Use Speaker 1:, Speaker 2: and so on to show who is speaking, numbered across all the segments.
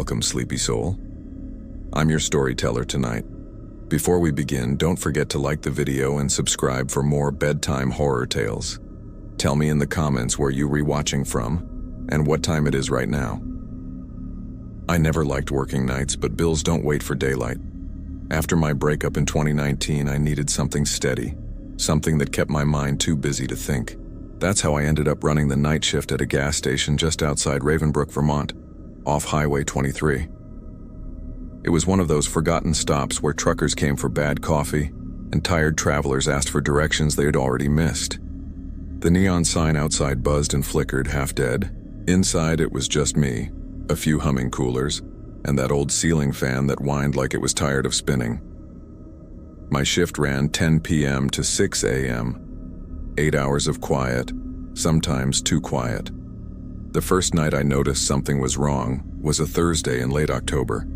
Speaker 1: Welcome, sleepy soul. I'm your storyteller tonight. Before we begin, don't forget to like the video and subscribe for more bedtime horror tales. Tell me in the comments where you're rewatching from and what time it is right now. I never liked working nights, but bills don't wait for daylight. After my breakup in 2019, I needed something steady, something that kept my mind too busy to think. That's how I ended up running the night shift at a gas station just outside Ravenbrook, Vermont, off Highway 23. It was one of those forgotten stops where truckers came for bad coffee and tired travelers asked for directions they had already missed. The neon sign outside buzzed and flickered, half dead. Inside, it was just me, a few humming coolers, and that old ceiling fan that whined like it was tired of spinning. My shift ran 10 p.m. to 6 a.m. 8 hours of quiet, sometimes too quiet. The first night I noticed something was wrong was a Thursday in late October.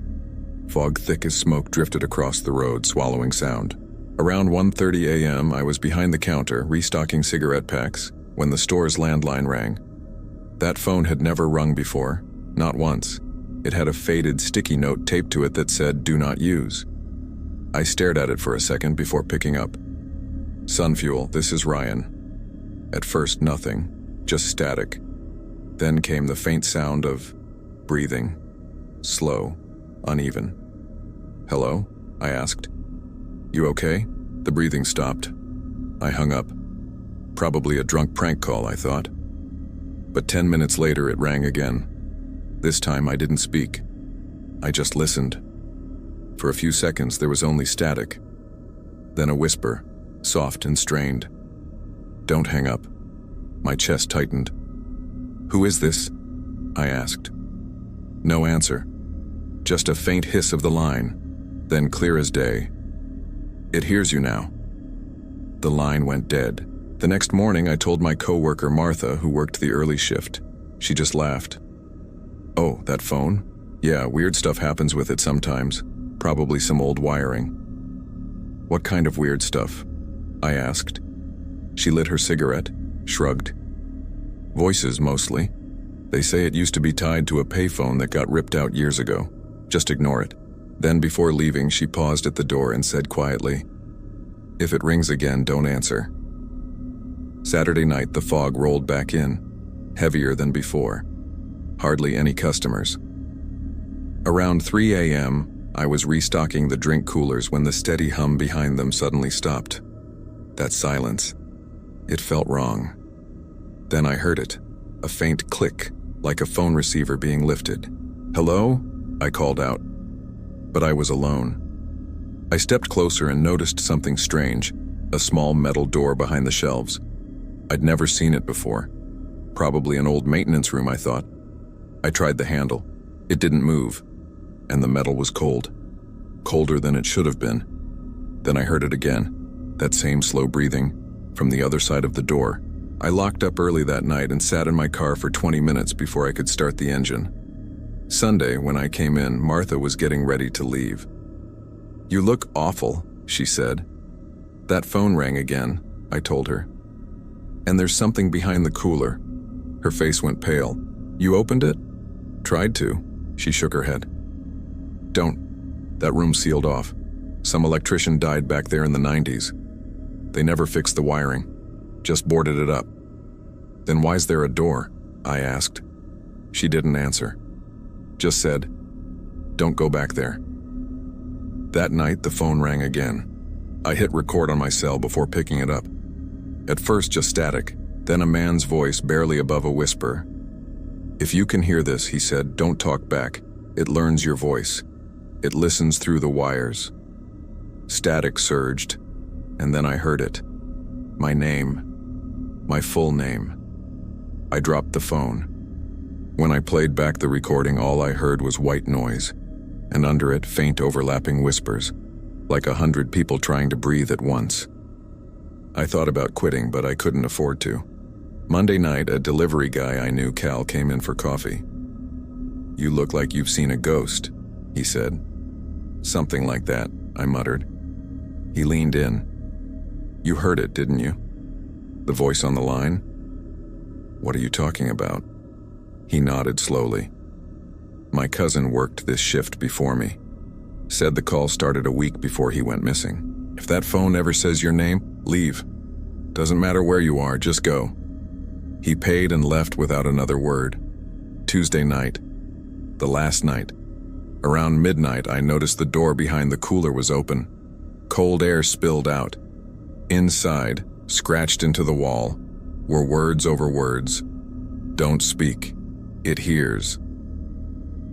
Speaker 1: Fog thick as smoke drifted across the road, swallowing sound. Around 1:30 a.m., I was behind the counter, restocking cigarette packs, when the store's landline rang. That phone had never rung before, not once. It had a faded sticky note taped to it that said, "Do not use." I stared at it for a second before picking up. "Sunfuel, this is Ryan." At first, nothing, just static. Then came the faint sound of breathing, slow, uneven. "Hello?" I asked. "You okay?" The breathing stopped. I hung up. Probably a drunk prank call, I thought. But 10 minutes later, it rang again. This time, I didn't speak. I just listened. For a few seconds, there was only static. Then a whisper, soft and strained. "Don't hang up." My chest tightened. "Who is this?" I asked. No answer. Just a faint hiss of the line, then clear as day. "It hears you now." The line went dead. The next morning, I told my coworker Martha, who worked the early shift. She just laughed. "Oh, that phone? Yeah, weird stuff happens with it sometimes. Probably some old wiring." "What kind of weird stuff?" I asked. She lit her cigarette, shrugged. "Voices, mostly. They say it used to be tied to a payphone that got ripped out years ago. Just ignore it." Then before leaving, she paused at the door and said quietly, "If it rings again, don't answer." Saturday night, the fog rolled back in, heavier than before. Hardly any customers. Around 3 a.m., I was restocking the drink coolers when the steady hum behind them suddenly stopped. That silence. It felt wrong. Then I heard it, a faint click, like a phone receiver being lifted. "Hello?" I called out. But I was alone. I stepped closer and noticed something strange, a small metal door behind the shelves. I'd never seen it before. Probably an old maintenance room, I thought. I tried the handle. It didn't move, and the metal was cold. Colder than it should have been. Then I heard it again, that same slow breathing, from the other side of the door. I locked up early that night and sat in my car for 20 minutes before I could start the engine. Sunday, when I came in, Martha was getting ready to leave. "You look awful," she said. "That phone rang again," I told her. "And there's something behind the cooler." Her face went pale. "You opened it?" "Tried to." She shook her head. "Don't. That room's sealed off. Some electrician died back there in the 90s. They never fixed the wiring. Just boarded it up." "Then why's there a door?" I asked. She didn't answer. Just said, "Don't go back there." That night, the phone rang again. I hit record on my cell before picking it up. At first, just static, then a man's voice barely above a whisper. "If you can hear this," he said, "don't talk back. It learns your voice. It listens through the wires." Static surged, and then I heard it. My name. My full name. I dropped the phone. When I played back the recording, all I heard was white noise, and under it, faint overlapping whispers, like 100 people trying to breathe at once. I thought about quitting, but I couldn't afford to. Monday night, a delivery guy I knew, Cal, came in for coffee. "You look like you've seen a ghost," he said. "Something like that," I muttered. He leaned in. "You heard it, didn't you? The voice on the line?" "What are you talking about?" He nodded slowly. My cousin worked this shift before me. Said the call started a week before he went missing. If that phone ever says your name, leave. Doesn't matter where you are, just go. He paid and left without another word. Tuesday night. The last night. Around midnight, I noticed the door behind the cooler was open. Cold air spilled out. Inside, scratched into the wall, were words over words. Don't speak. It hears.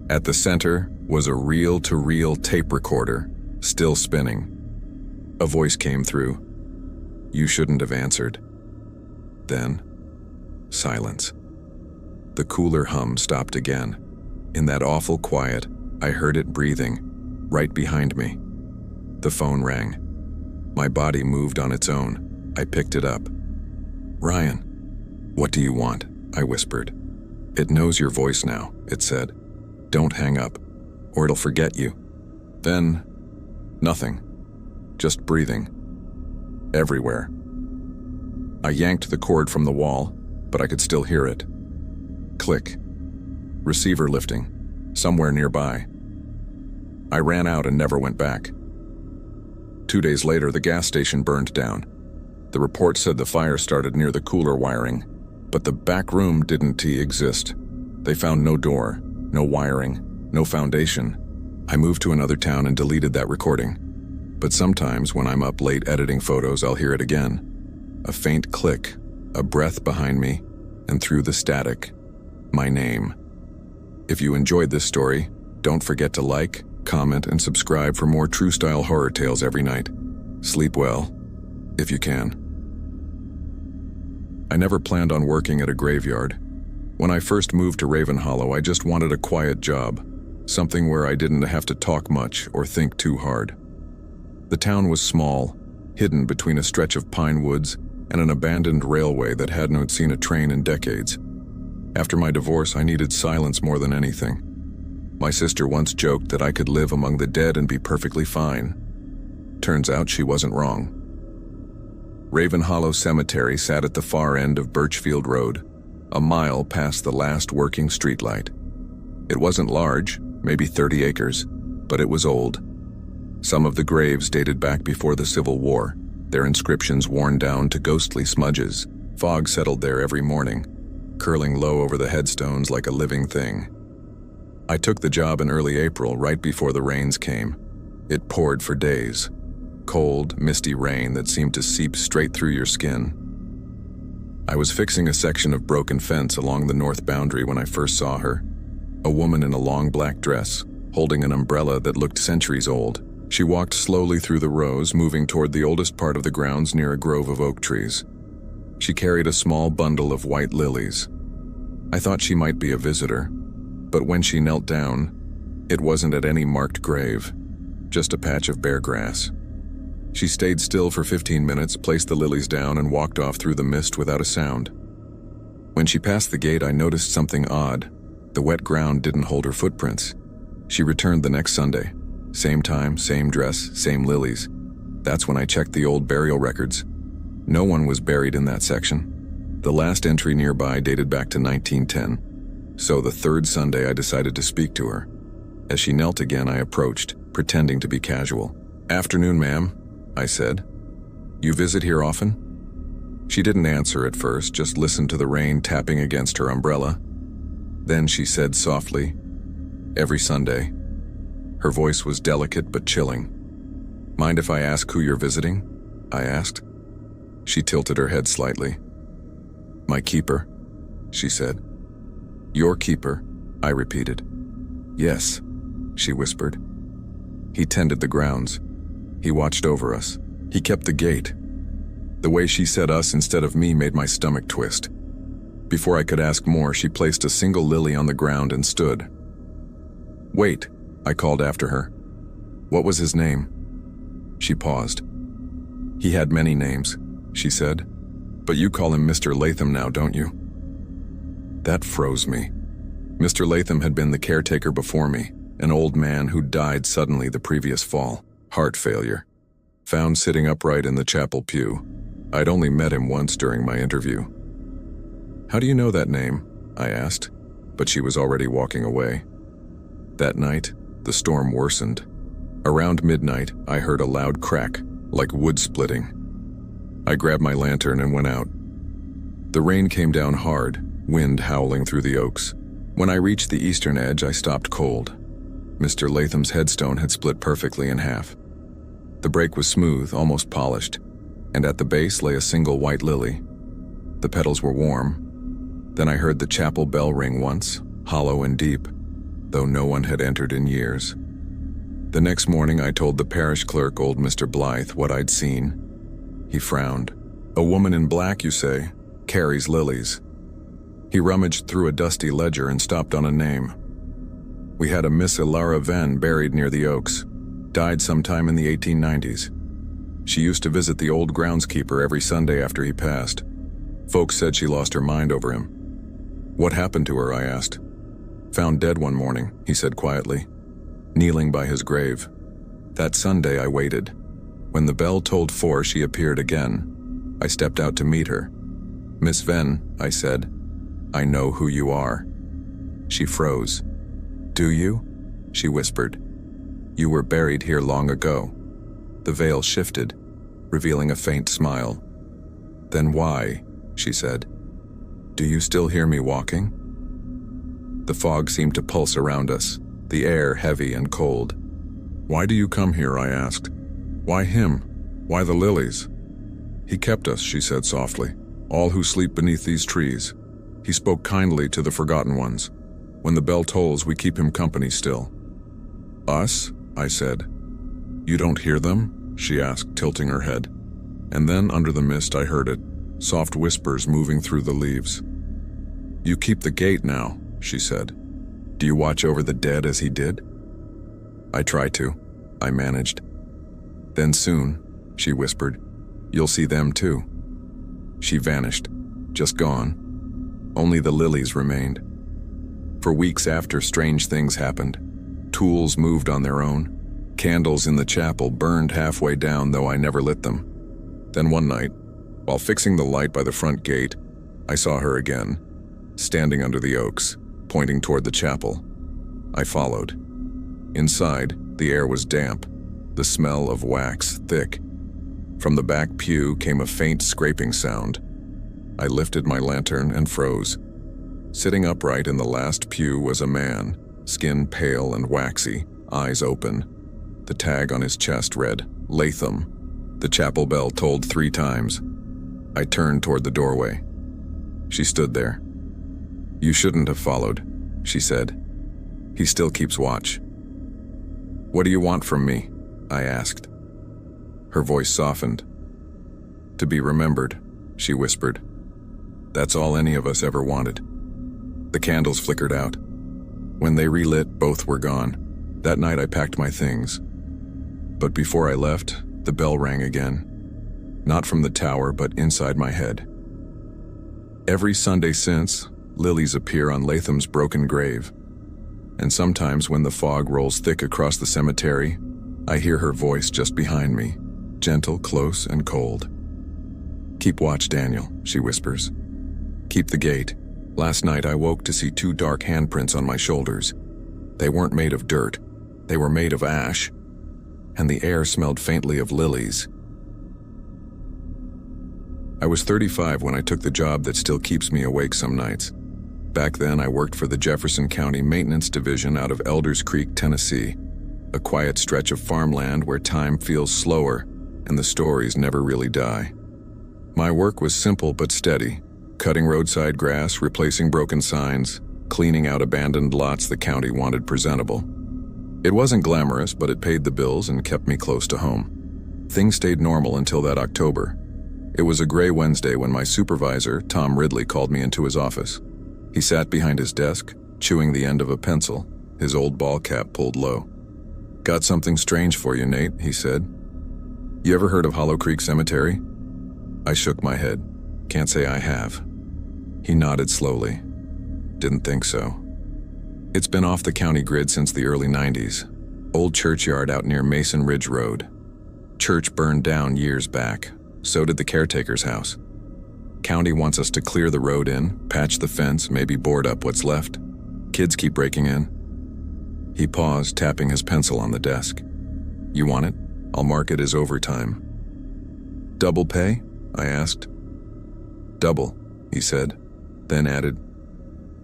Speaker 1: At the center was a reel-to-reel tape recorder, still spinning. A voice came through. You shouldn't have answered. Then, silence. The cooler hum stopped again. In that awful quiet, I heard it breathing, right behind me. The phone rang. My body moved on its own. I picked it up. Ryan, what do you want? I whispered. It knows your voice now, it said. Don't hang up, or it'll forget you. Then, nothing. Just breathing. Everywhere. I yanked the cord from the wall, but I could still hear it. Click. Receiver lifting. Somewhere nearby. I ran out and never went back. 2 days later, the gas station burned down. The report said the fire started near the cooler wiring, but the back room didn't exist. They found no door, no wiring, no foundation. I moved to another town and deleted that recording. But sometimes when I'm up late editing photos, I'll hear it again. A faint click, a breath behind me, and through the static, my name. If you enjoyed this story, don't forget to like, comment, and subscribe for more true-style horror tales every night. Sleep well, if you can. I never planned on working at a graveyard. When I first moved to Raven Hollow, I just wanted a quiet job, something where I didn't have to talk much or think too hard. The town was small, hidden between a stretch of pine woods and an abandoned railway that hadn't seen a train in decades. After my divorce, I needed silence more than anything. My sister once joked that I could live among the dead and be perfectly fine. Turns out she wasn't wrong. Raven Hollow Cemetery sat at the far end of Birchfield Road, a mile past the last working streetlight. It wasn't large, maybe 30 acres, but it was old. Some of the graves dated back before the Civil War, their inscriptions worn down to ghostly smudges. Fog settled there every morning, curling low over the headstones like a living thing. I took the job in early April, right before the rains came. It poured for days. Cold, misty rain that seemed to seep straight through your skin. I was fixing a section of broken fence along the north boundary when I first saw her. A woman in a long black dress, holding an umbrella that looked centuries old. She walked slowly through the rows, moving toward the oldest part of the grounds near a grove of oak trees. She carried a small bundle of white lilies. I thought she might be a visitor, but when she knelt down, it wasn't at any marked grave, just a patch of bare grass. She stayed still for 15 minutes, placed the lilies down, and walked off through the mist without a sound. When she passed the gate, I noticed something odd. The wet ground didn't hold her footprints. She returned the next Sunday. Same time, same dress, same lilies. That's when I checked the old burial records. No one was buried in that section. The last entry nearby dated back to 1910. So the third Sunday, I decided to speak to her. As she knelt again, I approached, pretending to be casual. "Afternoon, ma'am," I said. "You visit here often?" She didn't answer at first, just listened to the rain tapping against her umbrella. Then she said softly, "Every Sunday." Her voice was delicate but chilling. "Mind if I ask who you're visiting?" I asked. She tilted her head slightly. "My keeper," she said. "Your keeper," I repeated. "Yes," she whispered. "He tended the grounds. He watched over us. He kept the gate." The way she said us instead of me made my stomach twist. Before I could ask more, she placed a single lily on the ground and stood. "Wait," I called after her. "What was his name?" She paused. "He had many names," she said. "But you call him Mr. Latham now, don't you?" That froze me. Mr. Latham had been the caretaker before me, an old man who died suddenly the previous fall. Heart failure. Found sitting upright in the chapel pew. I'd only met him once during my interview. "How do you know that name?" I asked, but she was already walking away. That night, the storm worsened. Around midnight, I heard a loud crack, like wood splitting. I grabbed my lantern and went out. The rain came down hard, wind howling through the oaks. When I reached the eastern edge, I stopped cold. Mr. Latham's headstone had split perfectly in half. The break was smooth, almost polished, and at the base lay a single white lily. The petals were warm. Then I heard the chapel bell ring once, hollow and deep, though no one had entered in years. The next morning I told the parish clerk, old Mr. Blythe, what I'd seen. He frowned. "A woman in black, you say, carries lilies." He rummaged through a dusty ledger and stopped on a name. "We had a Miss Ilara Venn buried near the Oaks. Died sometime in the 1890s. She used to visit the old groundskeeper every Sunday after he passed. Folks said she lost her mind over him." "What happened to her?" I asked. "Found dead one morning," he said quietly, "kneeling by his grave. That Sunday I waited. When the bell tolled 4, she appeared again. I stepped out to meet her. 'Miss Venn,' I said, 'I know who you are.' She froze. 'Do you?' she whispered. 'You were buried here long ago.' The veil shifted, revealing a faint smile. 'Then why?' she said. 'Do you still hear me walking?' The fog seemed to pulse around us, the air heavy and cold. 'Why do you come here?' I asked. 'Why him? Why the lilies?' 'He kept us,' she said softly, 'all who sleep beneath these trees. He spoke kindly to the forgotten ones. When the bell tolls, we keep him company still.' 'Us?' I said. 'You don't hear them?' she asked, tilting her head. And then, under the mist, I heard it, soft whispers moving through the leaves. 'You keep the gate now,' she said. 'Do you watch over the dead as he did?' 'I try to,' I managed. 'Then soon,' she whispered, 'you'll see them too.' She vanished, just gone. Only the lilies remained. For weeks after, strange things happened. Tools moved on their own. Candles in the chapel burned halfway down, though I never lit them. Then one night, while fixing the light by the front gate, I saw her again, standing under the oaks, pointing toward the chapel. I followed. Inside, the air was damp, the smell of wax thick. From the back pew came a faint scraping sound. I lifted my lantern and froze. Sitting upright in the last pew was a man, skin pale and waxy, eyes open. The tag on his chest read, "Latham." The chapel bell tolled 3 times. I turned toward the doorway. She stood there. "You shouldn't have followed," she said. "He still keeps watch." "What do you want from me?" I asked. Her voice softened. "To be remembered," she whispered. "That's all any of us ever wanted." The candles flickered out. When they relit, both were gone. That night I packed my things. But before I left, the bell rang again. Not from the tower, but inside my head. Every Sunday since, lilies appear on Latham's broken grave. And sometimes when the fog rolls thick across the cemetery, I hear her voice just behind me, gentle, close, and cold. "Keep watch, Daniel," she whispers. "Keep the gate." Last night I woke to see 2 dark handprints on my shoulders. They weren't made of dirt. They were made of ash. And the air smelled faintly of lilies. I was 35 when I took the job that still keeps me awake some nights. Back then I worked for the Jefferson County Maintenance Division out of Elders Creek, Tennessee, a quiet stretch of farmland where time feels slower and the stories never really die. My work was simple but steady. Cutting roadside grass, replacing broken signs, cleaning out abandoned lots the county wanted presentable. It wasn't glamorous, but it paid the bills and kept me close to home. Things stayed normal until that October. It was a gray Wednesday when my supervisor, Tom Ridley, called me into his office. He sat behind his desk, chewing the end of a pencil, his old ball cap pulled low. "Got something strange for you, Nate," he said. "You ever heard of Hollow Creek Cemetery?" I shook my head. "Can't say I have." He nodded slowly. "Didn't think so. It's been off the county grid since the early 90s. Old churchyard out near Mason Ridge Road. Church burned down years back. So did the caretaker's house. County wants us to clear the road in, patch the fence, maybe board up what's left. Kids keep breaking in." He paused, tapping his pencil on the desk. You want it? I'll mark it as overtime. Double pay? I asked. Double, he said, then added,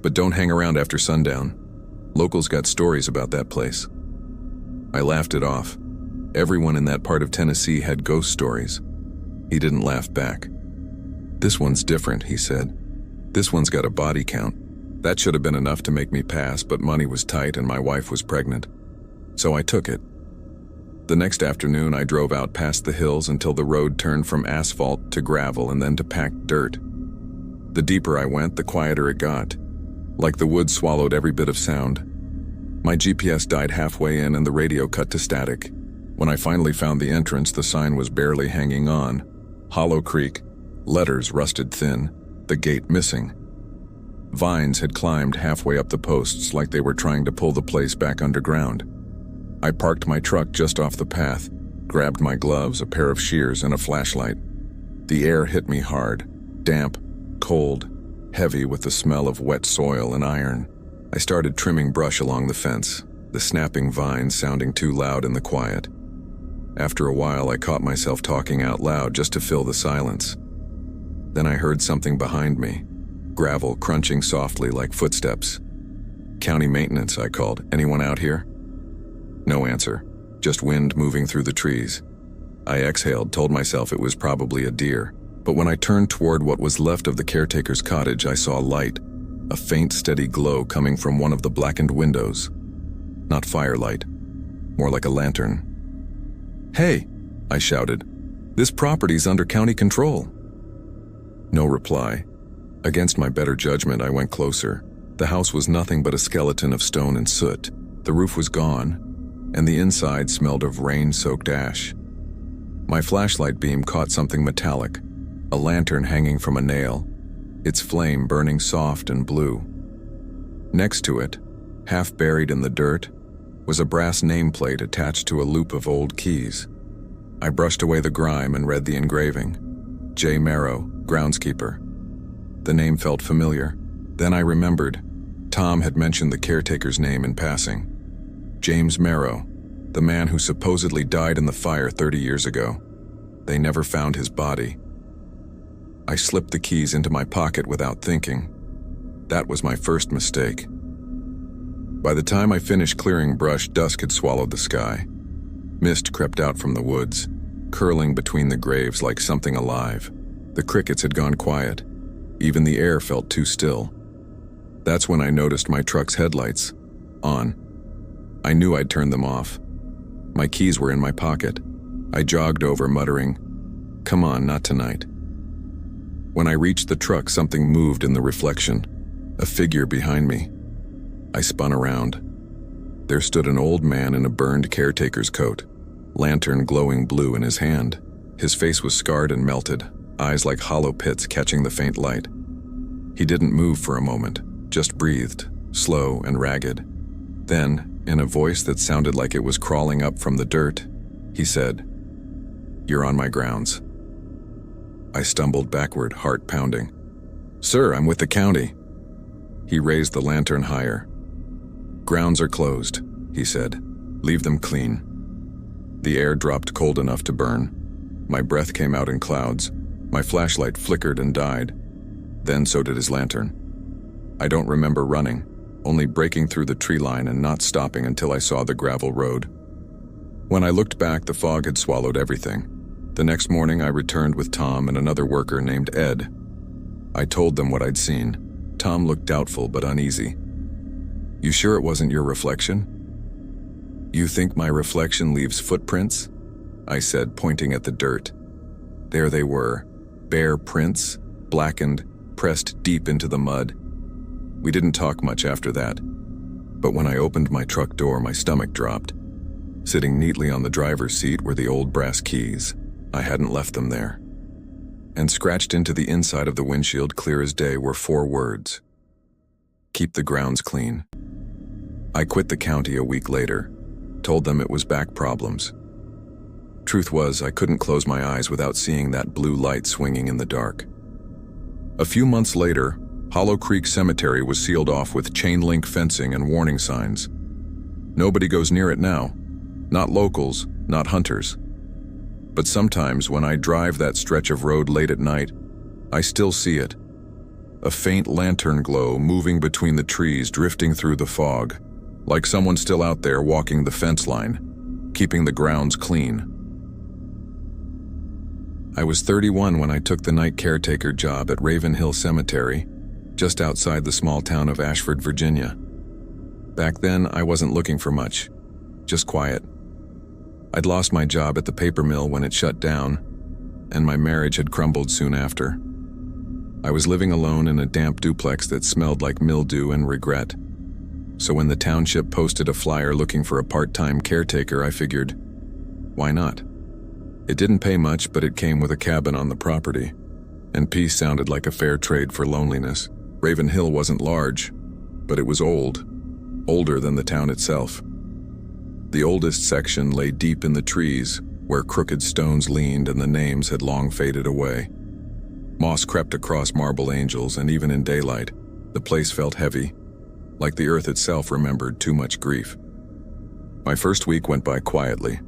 Speaker 1: but don't hang around after sundown. Locals got stories about that place. I laughed it off. Everyone in that part of Tennessee had ghost stories. He didn't laugh back. This one's different, he said. This one's got a body count. That should have been enough to make me pass, but money was tight and my wife was pregnant. So I took it. The next afternoon, I drove out past the hills until the road turned from asphalt to gravel and then to packed dirt. The deeper I went, the quieter it got. Like the woods swallowed every bit of sound. My GPS died halfway in and the radio cut to static. When I finally found the entrance, the sign was barely hanging on. Hollow Creek, letters rusted thin, the gate missing. Vines had climbed halfway up the posts like they were trying to pull the place back underground. I parked my truck just off the path, grabbed my gloves, a pair of shears, and a flashlight. The air hit me hard, damp, cold, heavy with the smell of wet soil and iron. I started trimming brush along the fence, the snapping vines sounding too loud in the quiet. After a while, I caught myself talking out loud just to fill the silence. Then I heard something behind me, gravel crunching softly like footsteps. County maintenance, I called. Anyone out here? No answer, just wind moving through the trees. I exhaled, told myself it was probably a deer. But when I turned toward what was left of the caretaker's cottage, I saw light, a faint, steady glow coming from one of the blackened windows. Not firelight, more like a lantern. Hey, I shouted. This property's under county control. No reply. Against my better judgment, I went closer. The house was nothing but a skeleton of stone and soot. The roof was gone, and the inside smelled of rain-soaked ash. My flashlight beam caught something metallic, a lantern hanging from a nail, its flame burning soft and blue. Next to it, half buried in the dirt, was a brass nameplate attached to a loop of old keys. I brushed away the grime and read the engraving. J. Marrow, groundskeeper. The name felt familiar. Then I remembered. Tom had mentioned the caretaker's name in passing. James Marrow, the man who supposedly died in the fire 30 years ago. They never found his body. I slipped the keys into my pocket without thinking. That was my first mistake. By the time I finished clearing brush, dusk had swallowed the sky. Mist crept out from the woods, curling between the graves like something alive. The crickets had gone quiet. Even the air felt too still. That's when I noticed my truck's headlights on. I knew I'd turned them off. My keys were in my pocket. I jogged over, muttering, "Come on, not tonight." When I reached the truck, something moved in the reflection, a figure behind me. I spun around. There stood an old man in a burned caretaker's coat, lantern glowing blue in his hand. His face was scarred and melted, eyes like hollow pits catching the faint light. He didn't move for a moment, just breathed, slow and ragged. Then, in a voice that sounded like it was crawling up from the dirt, he said, "You're on my grounds." I stumbled backward, heart pounding. "Sir, I'm with the county." He raised the lantern higher. "Grounds are closed," he said. "Leave them clean." The air dropped cold enough to burn. My breath came out in clouds. My flashlight flickered and died. Then so did his lantern. I don't remember running, only breaking through the tree line and not stopping until I saw the gravel road. When I looked back, the fog had swallowed everything. The next morning, I returned with Tom and another worker named Ed. I told them what I'd seen. Tom looked doubtful but uneasy. "You sure it wasn't your reflection?" "You think my reflection leaves footprints?" I said, pointing at the dirt. There they were, bare prints, blackened, pressed deep into the mud. We didn't talk much after that, but when I opened my truck door, my stomach dropped. Sitting neatly on the driver's seat were the old brass keys. I hadn't left them there. And scratched into the inside of the windshield clear as day were 4 words. "Keep the grounds clean." I quit the county a week later, told them it was back problems. Truth was, I couldn't close my eyes without seeing that blue light swinging in the dark. A few months later, Hollow Creek Cemetery was sealed off with chain link fencing and warning signs. Nobody goes near it now. Not locals, not hunters. But sometimes when I drive that stretch of road late at night, I still see it. A faint lantern glow moving between the trees, drifting through the fog, like someone still out there walking the fence line, keeping the grounds clean. I was 31 when I took the night caretaker job at Raven Hill Cemetery, just outside the small town of Ashford, Virginia. Back then, I wasn't looking for much, just quiet. I'd lost my job at the paper mill when it shut down, and my marriage had crumbled soon after. I was living alone in a damp duplex that smelled like mildew and regret. So when the township posted a flyer looking for a part-time caretaker, I figured, why not? It didn't pay much, but it came with a cabin on the property, and peace sounded like a fair trade for loneliness. Raven Hill wasn't large, but it was old, older than the town itself. The oldest section lay deep in the trees, where crooked stones leaned and the names had long faded away. Moss crept across marble angels, and even in daylight, the place felt heavy, like the earth itself remembered too much grief. My first week went by quietly.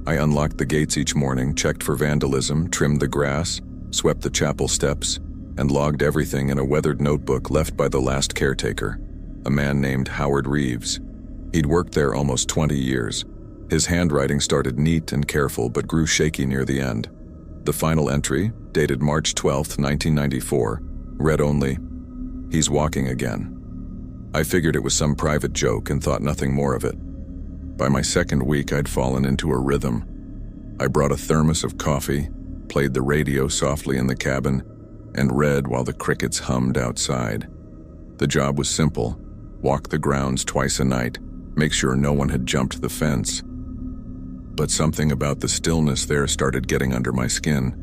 Speaker 1: I unlocked the gates each morning, checked for vandalism, trimmed the grass, swept the chapel steps, and logged everything in a weathered notebook left by the last caretaker, a man named Howard Reeves. He'd worked there almost 20 years. His handwriting started neat and careful but grew shaky near the end. The final entry, dated March 12, 1994, read only, "He's walking again." I figured it was some private joke and thought nothing more of it. By my second week, I'd fallen into a rhythm. I brought a thermos of coffee, played the radio softly in the cabin, and read while the crickets hummed outside. The job was simple: walk the grounds twice a night, make sure no one had jumped the fence. But something about the stillness there started getting under my skin.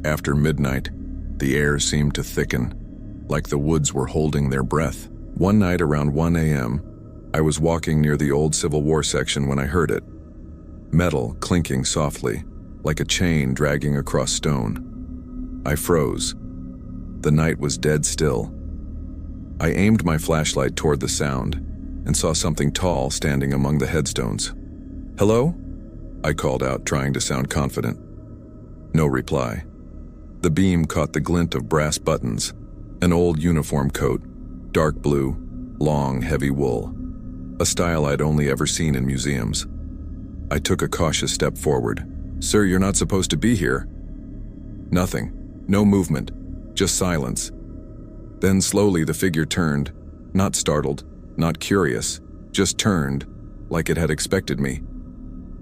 Speaker 1: After midnight, the air seemed to thicken, like the woods were holding their breath. One night around 1 a.m., I was walking near the old Civil War section when I heard it. Metal clinking softly, like a chain dragging across stone. I froze. The night was dead still. I aimed my flashlight toward the sound and saw something tall standing among the headstones. "Hello?" I called out, trying to sound confident. No reply. The beam caught the glint of brass buttons, an old uniform coat, dark blue, long, heavy wool, a style I'd only ever seen in museums. I took a cautious step forward. "Sir, you're not supposed to be here." Nothing. No movement. Just silence. Then slowly the figure turned, not startled, not curious, just turned, like it had expected me.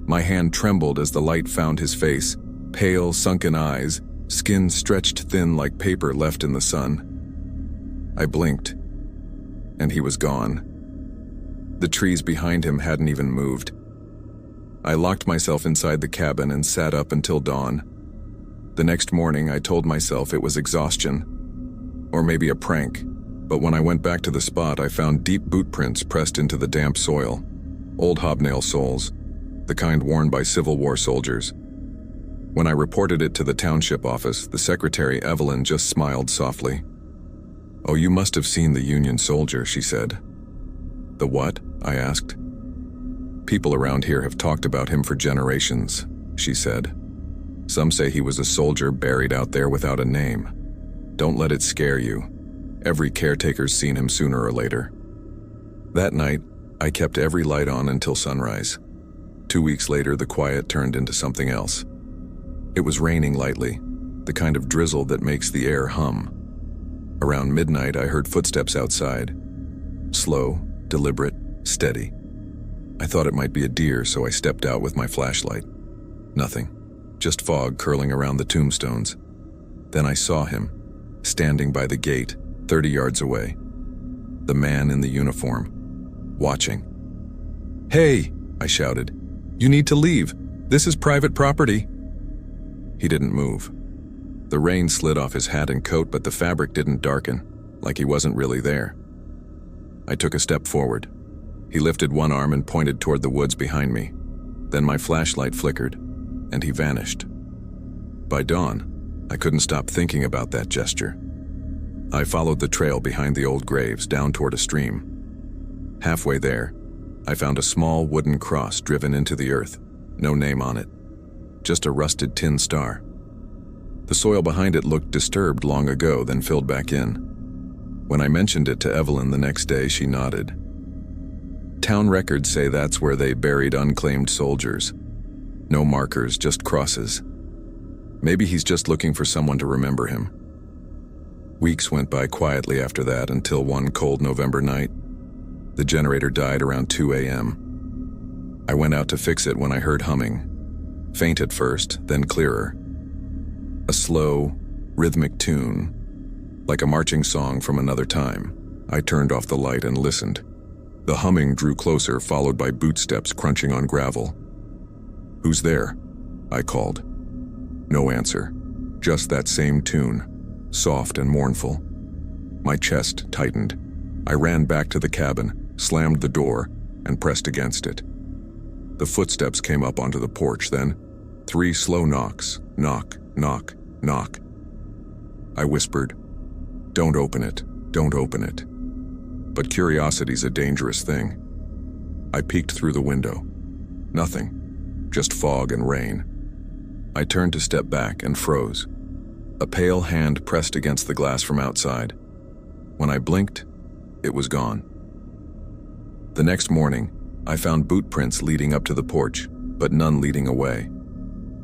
Speaker 1: My hand trembled as the light found his face, pale, sunken eyes, skin stretched thin like paper left in the sun. I blinked, and he was gone. The trees behind him hadn't even moved. I locked myself inside the cabin and sat up until dawn. The next morning, I told myself it was exhaustion, or maybe a prank, but when I went back to the spot, I found deep boot prints pressed into the damp soil, old hobnail soles, the kind worn by Civil War soldiers. When I reported it to the township office, the secretary, Evelyn, just smiled softly. "Oh, you must have seen the Union soldier," she said. "The what?" I asked. "People around here have talked about him for generations," she said. "Some say he was a soldier buried out there without a name. Don't let it scare you. Every caretaker's seen him sooner or later." That night, I kept every light on until sunrise. 2 weeks later, the quiet turned into something else. It was raining lightly, the kind of drizzle that makes the air hum. Around midnight, I heard footsteps outside. Slow, deliberate, steady. I thought it might be a deer, so I stepped out with my flashlight. Nothing, just fog curling around the tombstones. Then I saw him, standing by the gate, 30 yards away. The man in the uniform, watching. "Hey!" I shouted. "You need to leave. This is private property." He didn't move. The rain slid off his hat and coat, but the fabric didn't darken, like he wasn't really there. I took a step forward. He lifted one arm and pointed toward the woods behind me. Then my flashlight flickered, and he vanished. By dawn, I couldn't stop thinking about that gesture. I followed the trail behind the old graves down toward a stream. Halfway there, I found a small wooden cross driven into the earth, no name on it, just a rusted tin star. The soil behind it looked disturbed long ago, then filled back in. When I mentioned it to Evelyn the next day, she nodded. Town records say that's where they buried unclaimed soldiers. No markers, just crosses. Maybe he's just looking for someone to remember him. Weeks went by quietly after that until one cold November night. The generator died around 2 a.m. I went out to fix it when I heard humming. Faint at first, then clearer. A slow, rhythmic tune, like a marching song from another time. I turned off the light and listened. The humming drew closer, followed by bootsteps crunching on gravel. "Who's there?" I called. No answer, just that same tune, soft and mournful. My chest tightened. I ran back to the cabin, slammed the door, and pressed against it. The footsteps came up onto the porch, then 3 slow knocks. Knock, knock, knock. I whispered, "Don't open it, don't open it." But curiosity's a dangerous thing. I peeked through the window. Nothing, just fog and rain. I turned to step back and froze. A pale hand pressed against the glass from outside. When I blinked, it was gone. The next morning, I found boot prints leading up to the porch, but none leading away.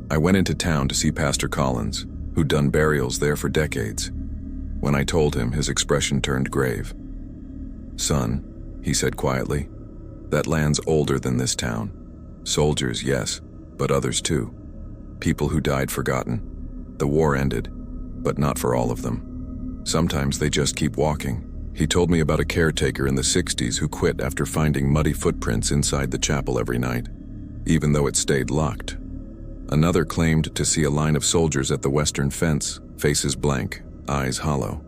Speaker 1: I went into town to see Pastor Collins, who'd done burials there for decades. When I told him, his expression turned grave. "Son," he said quietly, "that land's older than this town. Soldiers, yes, but others too. People who died forgotten. The war ended, but not for all of them. Sometimes they just keep walking." He told me about a caretaker in the 60s who quit after finding muddy footprints inside the chapel every night, even though it stayed locked. Another claimed to see a line of soldiers at the western fence, faces blank, eyes hollow.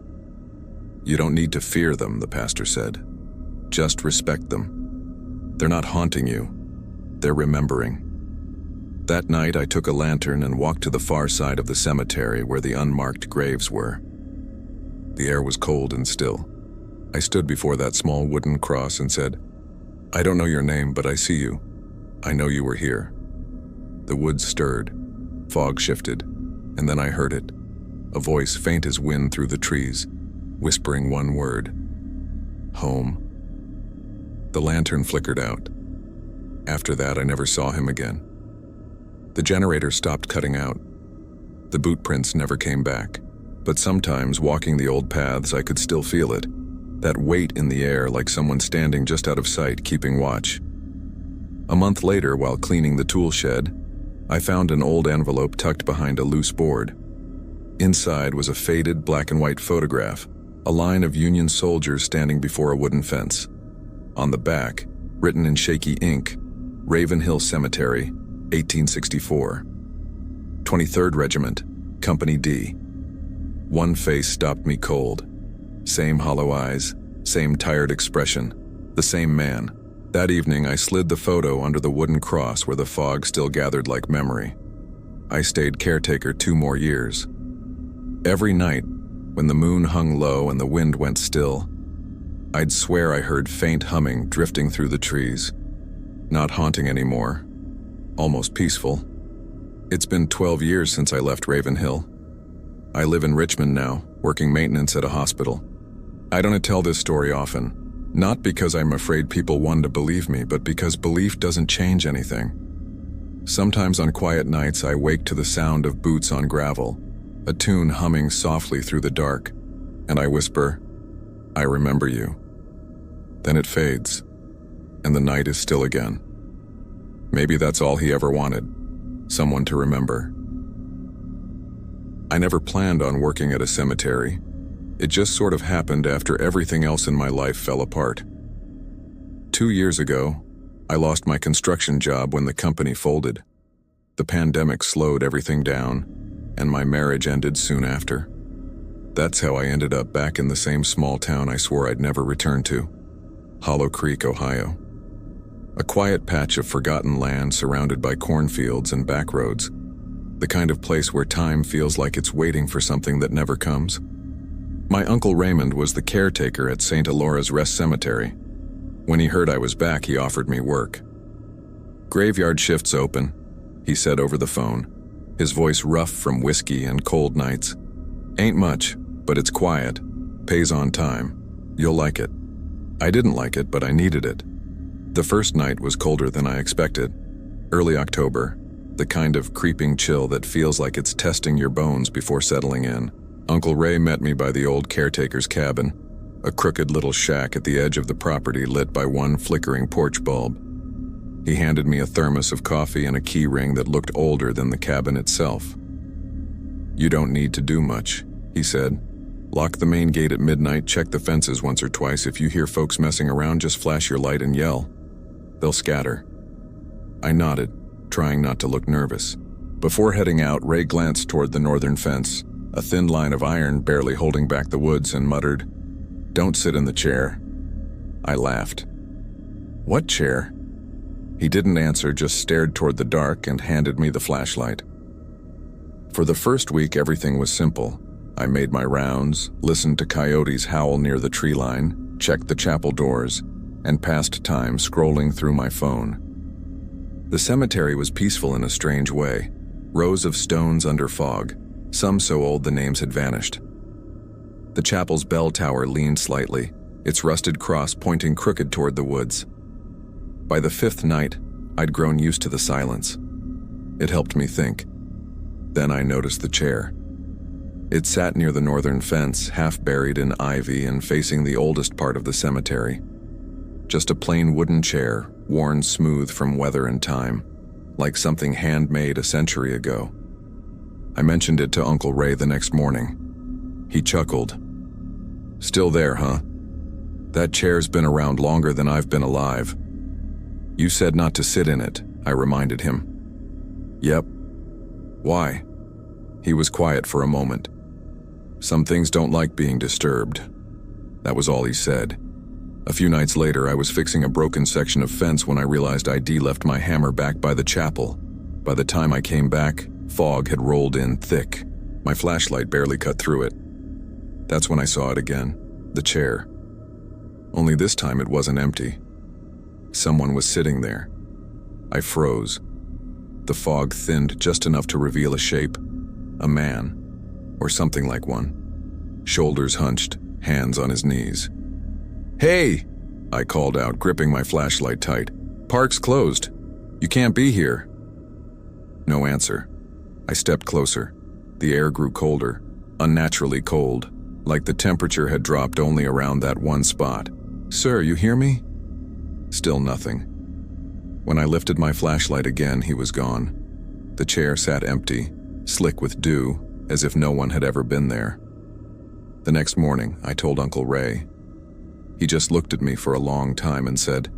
Speaker 1: "You don't need to fear them," the pastor said. "Just respect them. They're not haunting you. They're remembering." That night I took a lantern and walked to the far side of the cemetery where the unmarked graves were. The air was cold and still. I stood before that small wooden cross and said, "I don't know your name, but I see you. I know you were here." The woods stirred, fog shifted, and then I heard it, a voice faint as wind through the trees, whispering one word: "Home." The lantern flickered out. After that, I never saw him again. The generator stopped cutting out. The boot prints never came back, but sometimes walking the old paths I could still feel it, that weight in the air like someone standing just out of sight keeping watch. A month later, while cleaning the tool shed, I found an old envelope tucked behind a loose board. Inside was a faded black and white photograph, a line of Union soldiers standing before a wooden fence. On the back, written in shaky ink, Ravenhill Cemetery, 1864. 23rd Regiment, Company D. One face stopped me cold. Same hollow eyes, same tired expression, the same man. That evening I slid the photo under the wooden cross where the fog still gathered like memory. I stayed caretaker 2 more years. Every night, when the moon hung low and the wind went still, I'd swear I heard faint humming drifting through the trees. Not haunting anymore, almost peaceful. It's been 12 years since I left Ravenhill. I live in Richmond now, working maintenance at a hospital. I don't tell this story often, not because I'm afraid people want to believe me, but because belief doesn't change anything. Sometimes on quiet nights I wake to the sound of boots on gravel, a tune humming softly through the dark, and I whisper, "I remember you." Then it fades, and the night is still again. Maybe that's all he ever wanted, someone to remember. I never planned on working at a cemetery. It just sort of happened after everything else in my life fell apart. 2 years ago, I lost my construction job when the company folded. The pandemic slowed everything down, and my marriage ended soon after. That's how I ended up back in the same small town I swore I'd never return to, Hollow Creek, Ohio. A quiet patch of forgotten land surrounded by cornfields and back roads, the kind of place where time feels like it's waiting for something that never comes. My Uncle Raymond was the caretaker at St. Alora's Rest Cemetery. When he heard I was back, he offered me work. "Graveyard shift's open," he said over the phone, his voice rough from whiskey and cold nights. "Ain't much, but it's quiet. Pays on time. You'll like it." I didn't like it, but I needed it. The first night was colder than I expected. Early October, the kind of creeping chill that feels like it's testing your bones before settling in. Uncle Ray met me by the old caretaker's cabin, a crooked little shack at the edge of the property lit by one flickering porch bulb. He handed me a thermos of coffee and a key ring that looked older than the cabin itself. "You don't need to do much," he said. "Lock the main gate at midnight, check the fences once or twice. If you hear folks messing around, just flash your light and yell. They'll scatter." I nodded, trying not to look nervous. Before heading out, Ray glanced toward the northern fence, a thin line of iron barely holding back the woods, and muttered, "Don't sit in the chair." I laughed. "What chair?" He didn't answer, just stared toward the dark and handed me the flashlight. For the first week, everything was simple. I made my rounds, listened to coyotes howl near the tree line, checked the chapel doors, and passed time scrolling through my phone. The cemetery was peaceful in a strange way. Rows of stones under fog, some so old the names had vanished. The chapel's bell tower leaned slightly, its rusted cross pointing crooked toward the woods. By the fifth night, I'd grown used to the silence. It helped me think. Then I noticed the chair. It sat near the northern fence, half buried in ivy and facing the oldest part of the cemetery. Just a plain wooden chair, worn smooth from weather and time, like something handmade a century ago. I mentioned it to Uncle Ray the next morning. He chuckled. "Still there, huh? That chair's been around longer than I've been alive." "You said not to sit in it," I reminded him. "Yep." "Why?" He was quiet for a moment. "Some things don't like being disturbed." That was all he said. A few nights later, I was fixing a broken section of fence when I realized I'd left my hammer back by the chapel. By the time I came back, fog had rolled in thick. My flashlight barely cut through it. That's when I saw it again, the chair. Only this time it wasn't empty. Someone was sitting there. I froze. The fog thinned just enough to reveal a shape. A man, or something like one. Shoulders hunched, hands on his knees. "Hey!" I called out, gripping my flashlight tight. "Park's closed. You can't be here." No answer. I stepped closer. The air grew colder, unnaturally cold, like the temperature had dropped only around that one spot. "Sir, you hear me?" Still nothing. When I lifted my flashlight again, he was gone. The chair sat empty, slick with dew, as if no one had ever been there. The next morning, I told Uncle Ray. He just looked at me for a long time and said,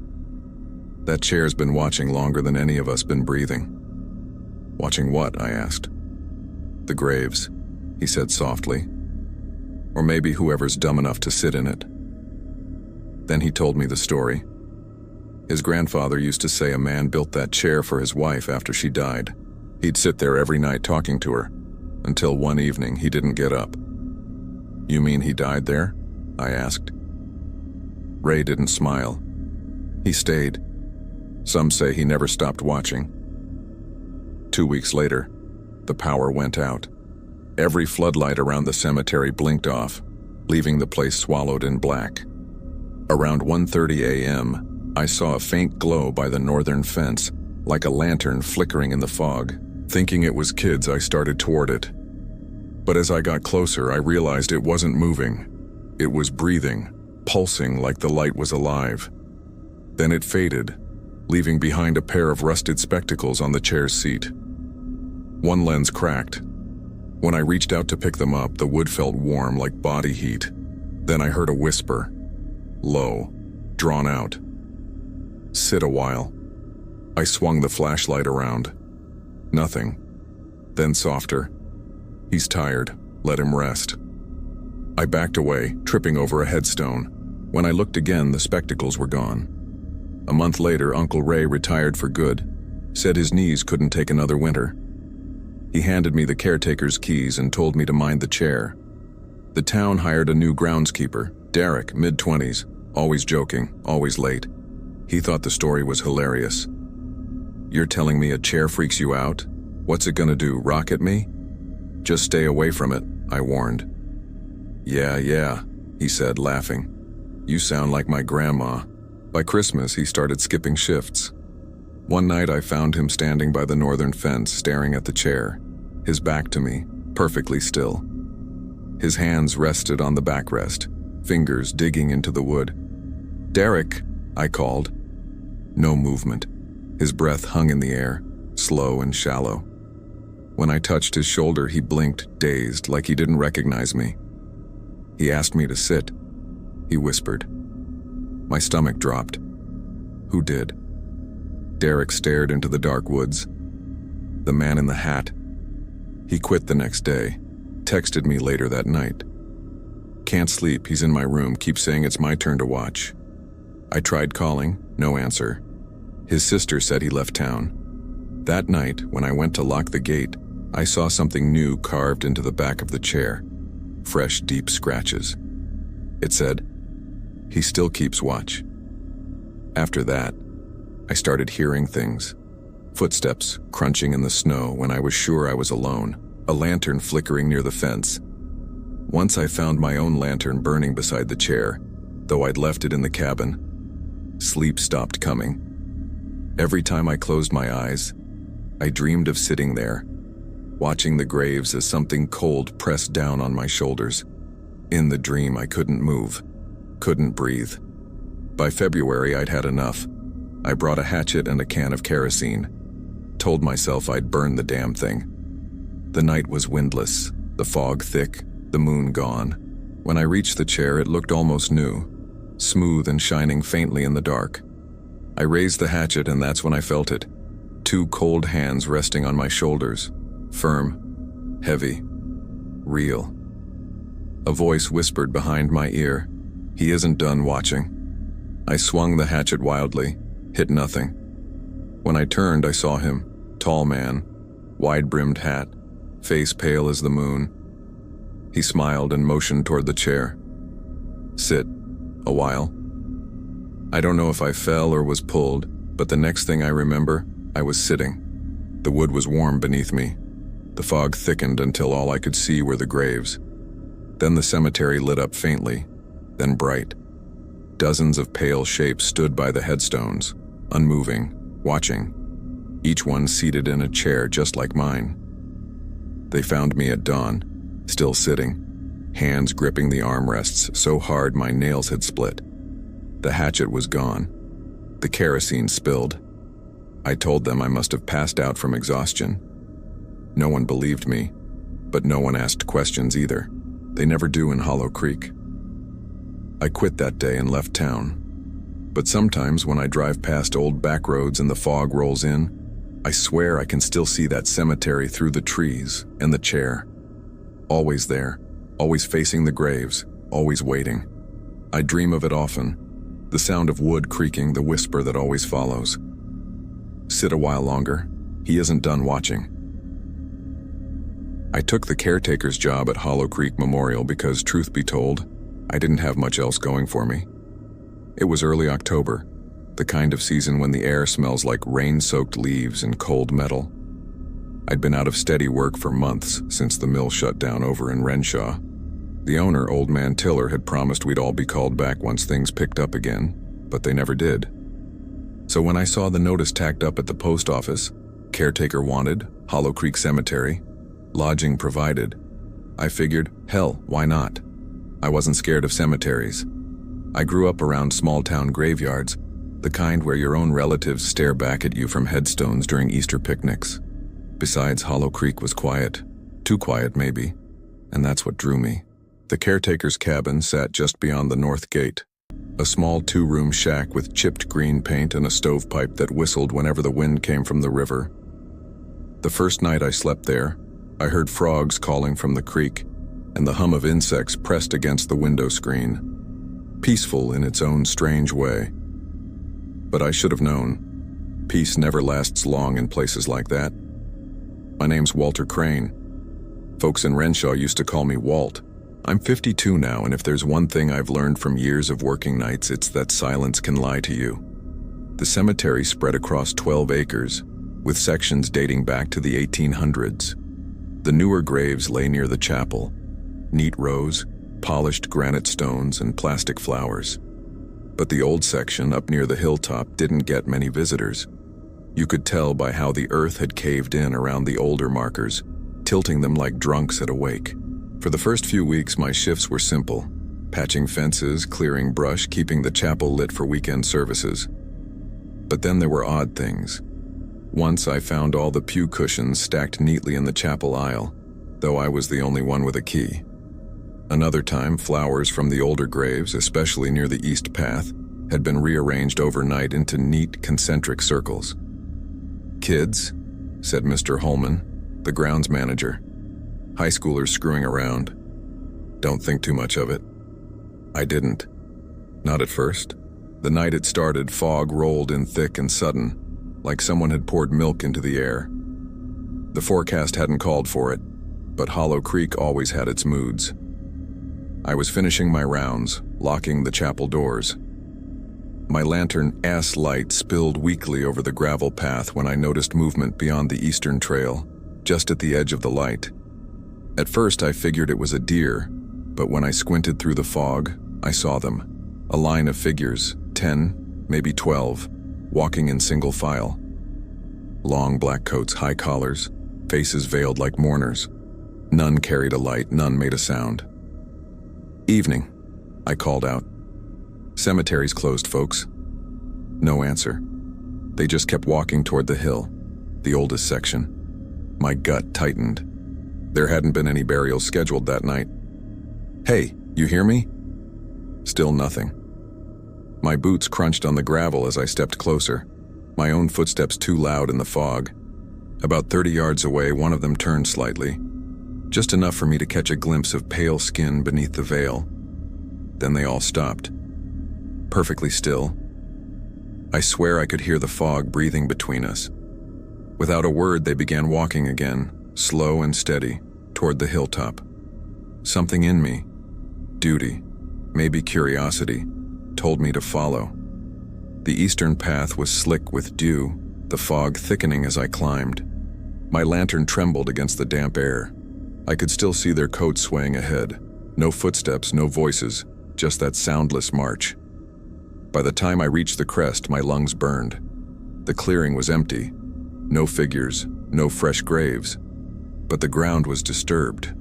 Speaker 1: "That chair's been watching longer than any of us been breathing." "Watching what?" I asked. "The graves," he said softly. "Or maybe whoever's dumb enough to sit in it." Then he told me the story. His grandfather used to say a man built that chair for his wife after she died. He'd sit there every night talking to her, until one evening he didn't get up. "You mean he died there?" I asked. Ray didn't smile. He stayed. Some say he never stopped watching. 2 weeks later, the power went out. Every floodlight around the cemetery blinked off, leaving the place swallowed in black. Around 1:30 a.m., I saw a faint glow by the northern fence, like a lantern flickering in the fog. Thinking it was kids, I started toward it. But as I got closer, I realized it wasn't moving. It was breathing, pulsing like the light was alive. Then it faded, leaving behind a pair of rusted spectacles on the chair's seat. One lens cracked. When I reached out to pick them up, the wood felt warm like body heat. Then I heard a whisper, low, drawn out. "Sit a while." I swung the flashlight around. Nothing. Then softer. "He's tired. Let him rest." I backed away, tripping over a headstone. When I looked again, the spectacles were gone. A month later, Uncle Ray retired for good. Said his knees couldn't take another winter. He handed me the caretaker's keys and told me to mind the chair. The town hired a new groundskeeper, Derek, mid-20s, always joking, always late. He thought the story was hilarious. "You're telling me a chair freaks you out? What's it gonna do, rock at me?" "Just stay away from it," I warned. Yeah, he said, laughing. "You sound like my grandma." By Christmas, he started skipping shifts. One night I found him standing by the northern fence, staring at the chair, his back to me, perfectly still. His hands rested on the backrest, fingers digging into the wood. "Derek," I called. No movement. His breath hung in the air, slow and shallow. When I touched his shoulder, he blinked, dazed, like he didn't recognize me. He asked me to sit. He whispered. My stomach dropped. Who did? Derek stared into the dark woods. The man in the hat. He quit the next day, texted me later that night. "Can't sleep, he's in my room, keeps saying it's my turn to watch." I tried calling, no answer. His sister said he left town. That night, when I went to lock the gate, I saw something new carved into the back of the chair. Fresh, deep scratches. It said, "He still keeps watch." After that, I started hearing things. Footsteps crunching in the snow when I was sure I was alone, a lantern flickering near the fence. Once I found my own lantern burning beside the chair, though I'd left it in the cabin. Sleep stopped coming. Every time I closed my eyes, I dreamed of sitting there, watching the graves as something cold pressed down on my shoulders. In the dream, I couldn't move, couldn't breathe. By February, I'd had enough. I brought a hatchet and a can of kerosene. Told myself I'd burn the damn thing. The night was windless, the fog thick, the moon gone. When I reached the chair, it looked almost new, smooth and shining faintly in the dark. I raised the hatchet, and that's when I felt it. Two cold hands resting on my shoulders, firm, heavy, real. A voice whispered behind my ear, "He isn't done watching." I swung the hatchet wildly, hit nothing. When I turned, I saw him, tall man, wide-brimmed hat, face pale as the moon. He smiled and motioned toward the chair. "Sit, a while." I don't know if I fell or was pulled, but the next thing I remember, I was sitting. The wood was warm beneath me. The fog thickened until all I could see were the graves. Then the cemetery lit up faintly, then bright. Dozens of pale shapes stood by the headstones, unmoving, watching, each one seated in a chair just like mine. They found me at dawn, still sitting, hands gripping the armrests so hard my nails had split. The hatchet was gone. The kerosene spilled. I told them I must have passed out from exhaustion. No one believed me, but no one asked questions either. They never do in Hollow Creek. I quit that day and left town. But sometimes when I drive past old back roads and the fog rolls in, I swear I can still see that cemetery through the trees and the chair. Always there, always facing the graves, always waiting. I dream of it often. The sound of wood creaking, the whisper that always follows. Sit a while longer. He isn't done watching. I took the caretaker's job at Hollow Creek Memorial because, truth be told, I didn't have much else going for me. It was early October, the kind of season when the air smells like rain-soaked leaves and cold metal. I'd been out of steady work for months since the mill shut down over in Renshaw. The owner, Old Man Tiller, had promised we'd all be called back once things picked up again, but they never did. So when I saw the notice tacked up at the post office, caretaker wanted, Hollow Creek Cemetery, lodging provided, I figured, hell, why not? I wasn't scared of cemeteries. I grew up around small-town graveyards, the kind where your own relatives stare back at you from headstones during Easter picnics. Besides, Hollow Creek was quiet, too quiet maybe, and that's what drew me. The caretaker's cabin sat just beyond the north gate, a small two-room shack with chipped green paint and a stovepipe that whistled whenever the wind came from the river. The first night I slept there, I heard frogs calling from the creek, and the hum of insects pressed against the window screen. Peaceful in its own strange way. But I should have known. Peace never lasts long in places like that. My name's Walter Crane. Folks in Renshaw used to call me Walt. I'm 52 now, and if there's one thing I've learned from years of working nights, it's that silence can lie to you. The cemetery spread across 12 acres, with sections dating back to the 1800s. The newer graves lay near the chapel, neat rows, polished granite stones, and plastic flowers. But the old section up near the hilltop didn't get many visitors. You could tell by how the earth had caved in around the older markers, tilting them like drunks at a wake. For the first few weeks, my shifts were simple: patching fences, clearing brush, keeping the chapel lit for weekend services. But then there were odd things. Once I found all the pew cushions stacked neatly in the chapel aisle, though I was the only one with a key. Another time, flowers from the older graves, especially near the east path, had been rearranged overnight into neat, concentric circles. "Kids," said Mr. Holman, the grounds manager. "High schoolers screwing around. Don't think too much of it." I didn't. Not at first. The night it started, fog rolled in thick and sudden, like someone had poured milk into the air. The forecast hadn't called for it, but Hollow Creek always had its moods. I was finishing my rounds, locking the chapel doors. My lantern-ass light spilled weakly over the gravel path when I noticed movement beyond the eastern trail, just at the edge of the light. At first I figured it was a deer, but when I squinted through the fog, I saw them. A line of figures, 10, maybe 12, walking in single file. Long black coats, high collars, faces veiled like mourners. None carried a light, none made a sound. "Evening," I called out. "Cemetery's closed, folks." No answer. They just kept walking toward the hill, the oldest section. My gut tightened. There hadn't been any burials scheduled that night. "Hey, you hear me?" Still nothing. My boots crunched on the gravel as I stepped closer, my own footsteps too loud in the fog. About 30 yards away, one of them turned slightly, just enough for me to catch a glimpse of pale skin beneath the veil. Then they all stopped. Perfectly still. I swear I could hear the fog breathing between us. Without a word, they began walking again, slow and steady, toward the hilltop. Something in me, duty, maybe curiosity, told me to follow. The eastern path was slick with dew, the fog thickening as I climbed. My lantern trembled against the damp air. I could still see their coats swaying ahead. No footsteps, no voices, just that soundless march. By the time I reached the crest, my lungs burned. The clearing was empty. No figures, no fresh graves. But the ground was disturbed.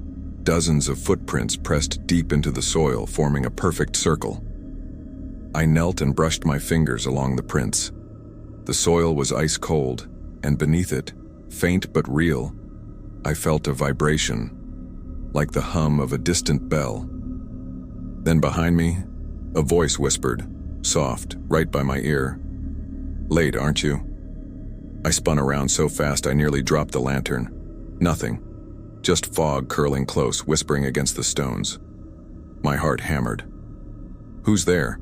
Speaker 1: Dozens of footprints pressed deep into the soil, forming a perfect circle. I knelt and brushed my fingers along the prints. The soil was ice cold, and beneath it, faint but real, I felt a vibration, like the hum of a distant bell. Then behind me, a voice whispered, soft, right by my ear. "Late, aren't you?" I spun around so fast I nearly dropped the lantern. Nothing. Just fog curling close, whispering against the stones. My heart hammered. "Who's there?"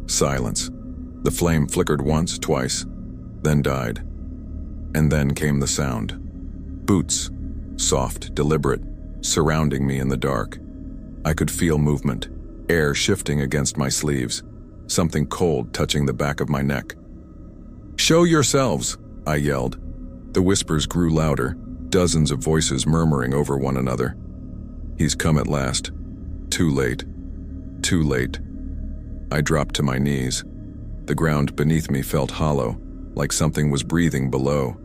Speaker 1: Silence. The flame flickered once, twice, then died. And then came the sound. Boots, soft, deliberate, surrounding me in the dark. I could feel movement, air shifting against my sleeves, something cold touching the back of my neck. "Show yourselves!" I yelled. The whispers grew louder, dozens of voices murmuring over one another. "He's come at last. Too late. Too late." I dropped to my knees. The ground beneath me felt hollow, like something was breathing below.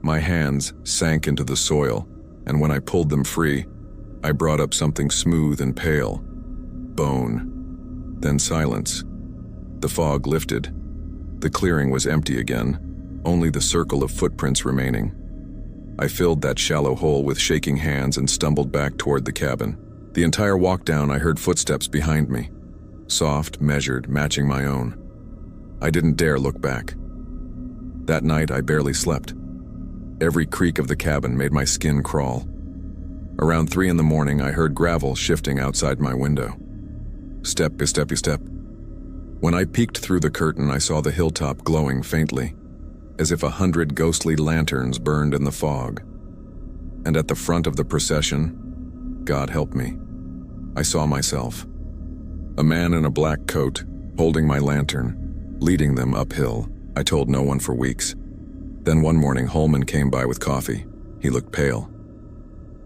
Speaker 1: My hands sank into the soil, and when I pulled them free, I brought up something smooth and pale. Bone. Then silence. The fog lifted. The clearing was empty again, only the circle of footprints remaining. I filled that shallow hole with shaking hands and stumbled back toward the cabin. The entire walk down, I heard footsteps behind me. Soft, measured, matching my own. I didn't dare look back. That night, I barely slept. Every creak of the cabin made my skin crawl. Around 3 in the morning, I heard gravel shifting outside my window. Step, steppy step. When I peeked through the curtain, I saw the hilltop glowing faintly, as if 100 ghostly lanterns burned in the fog. And at the front of the procession, God help me, I saw myself. A man in a black coat, holding my lantern, leading them uphill. I told no one for weeks. Then one morning, Holman came by with coffee. He looked pale.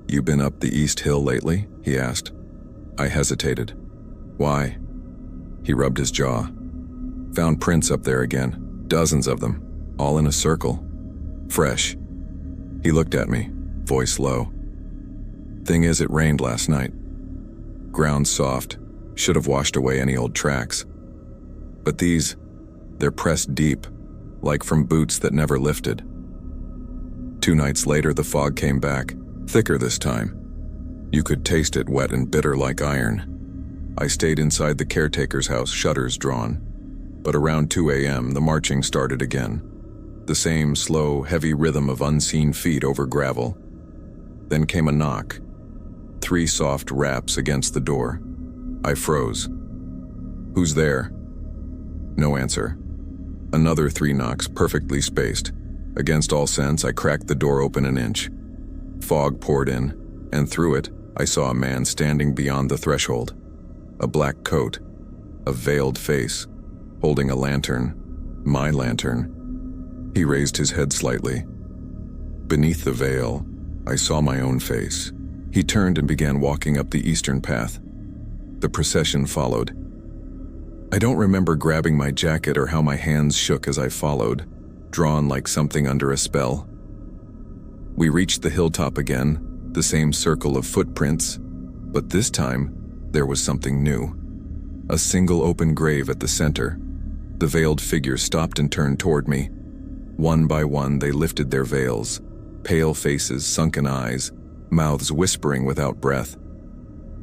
Speaker 1: "You been up the East Hill lately?" he asked. I hesitated. "Why?" He rubbed his jaw. "Found prints up there again. Dozens of them. All in a circle. Fresh." He looked at me, voice low. "Thing is, it rained last night. Ground soft. Should have washed away any old tracks. But they're pressed deep, like from boots that never lifted." 2 nights later, the fog came back, thicker this time. You could taste it, wet and bitter like iron. I stayed inside the caretaker's house, shutters drawn. But around 2 a.m., the marching started again. The same slow, heavy rhythm of unseen feet over gravel. Then came a knock. 3 soft raps against the door. I froze. "Who's there?" No answer. Another 3 knocks, perfectly spaced. Against all sense, I cracked the door open an inch. Fog poured in, and through it, I saw a man standing beyond the threshold. A black coat, a veiled face, holding a lantern, my lantern. He raised his head slightly. Beneath the veil, I saw my own face. He turned and began walking up the eastern path. The procession followed. I don't remember grabbing my jacket or how my hands shook as I followed, drawn like something under a spell. We reached the hilltop again, the same circle of footprints, but this time, there was something new. A single open grave at the center. The veiled figure stopped and turned toward me. One by one, they lifted their veils, pale faces, sunken eyes, mouths whispering without breath.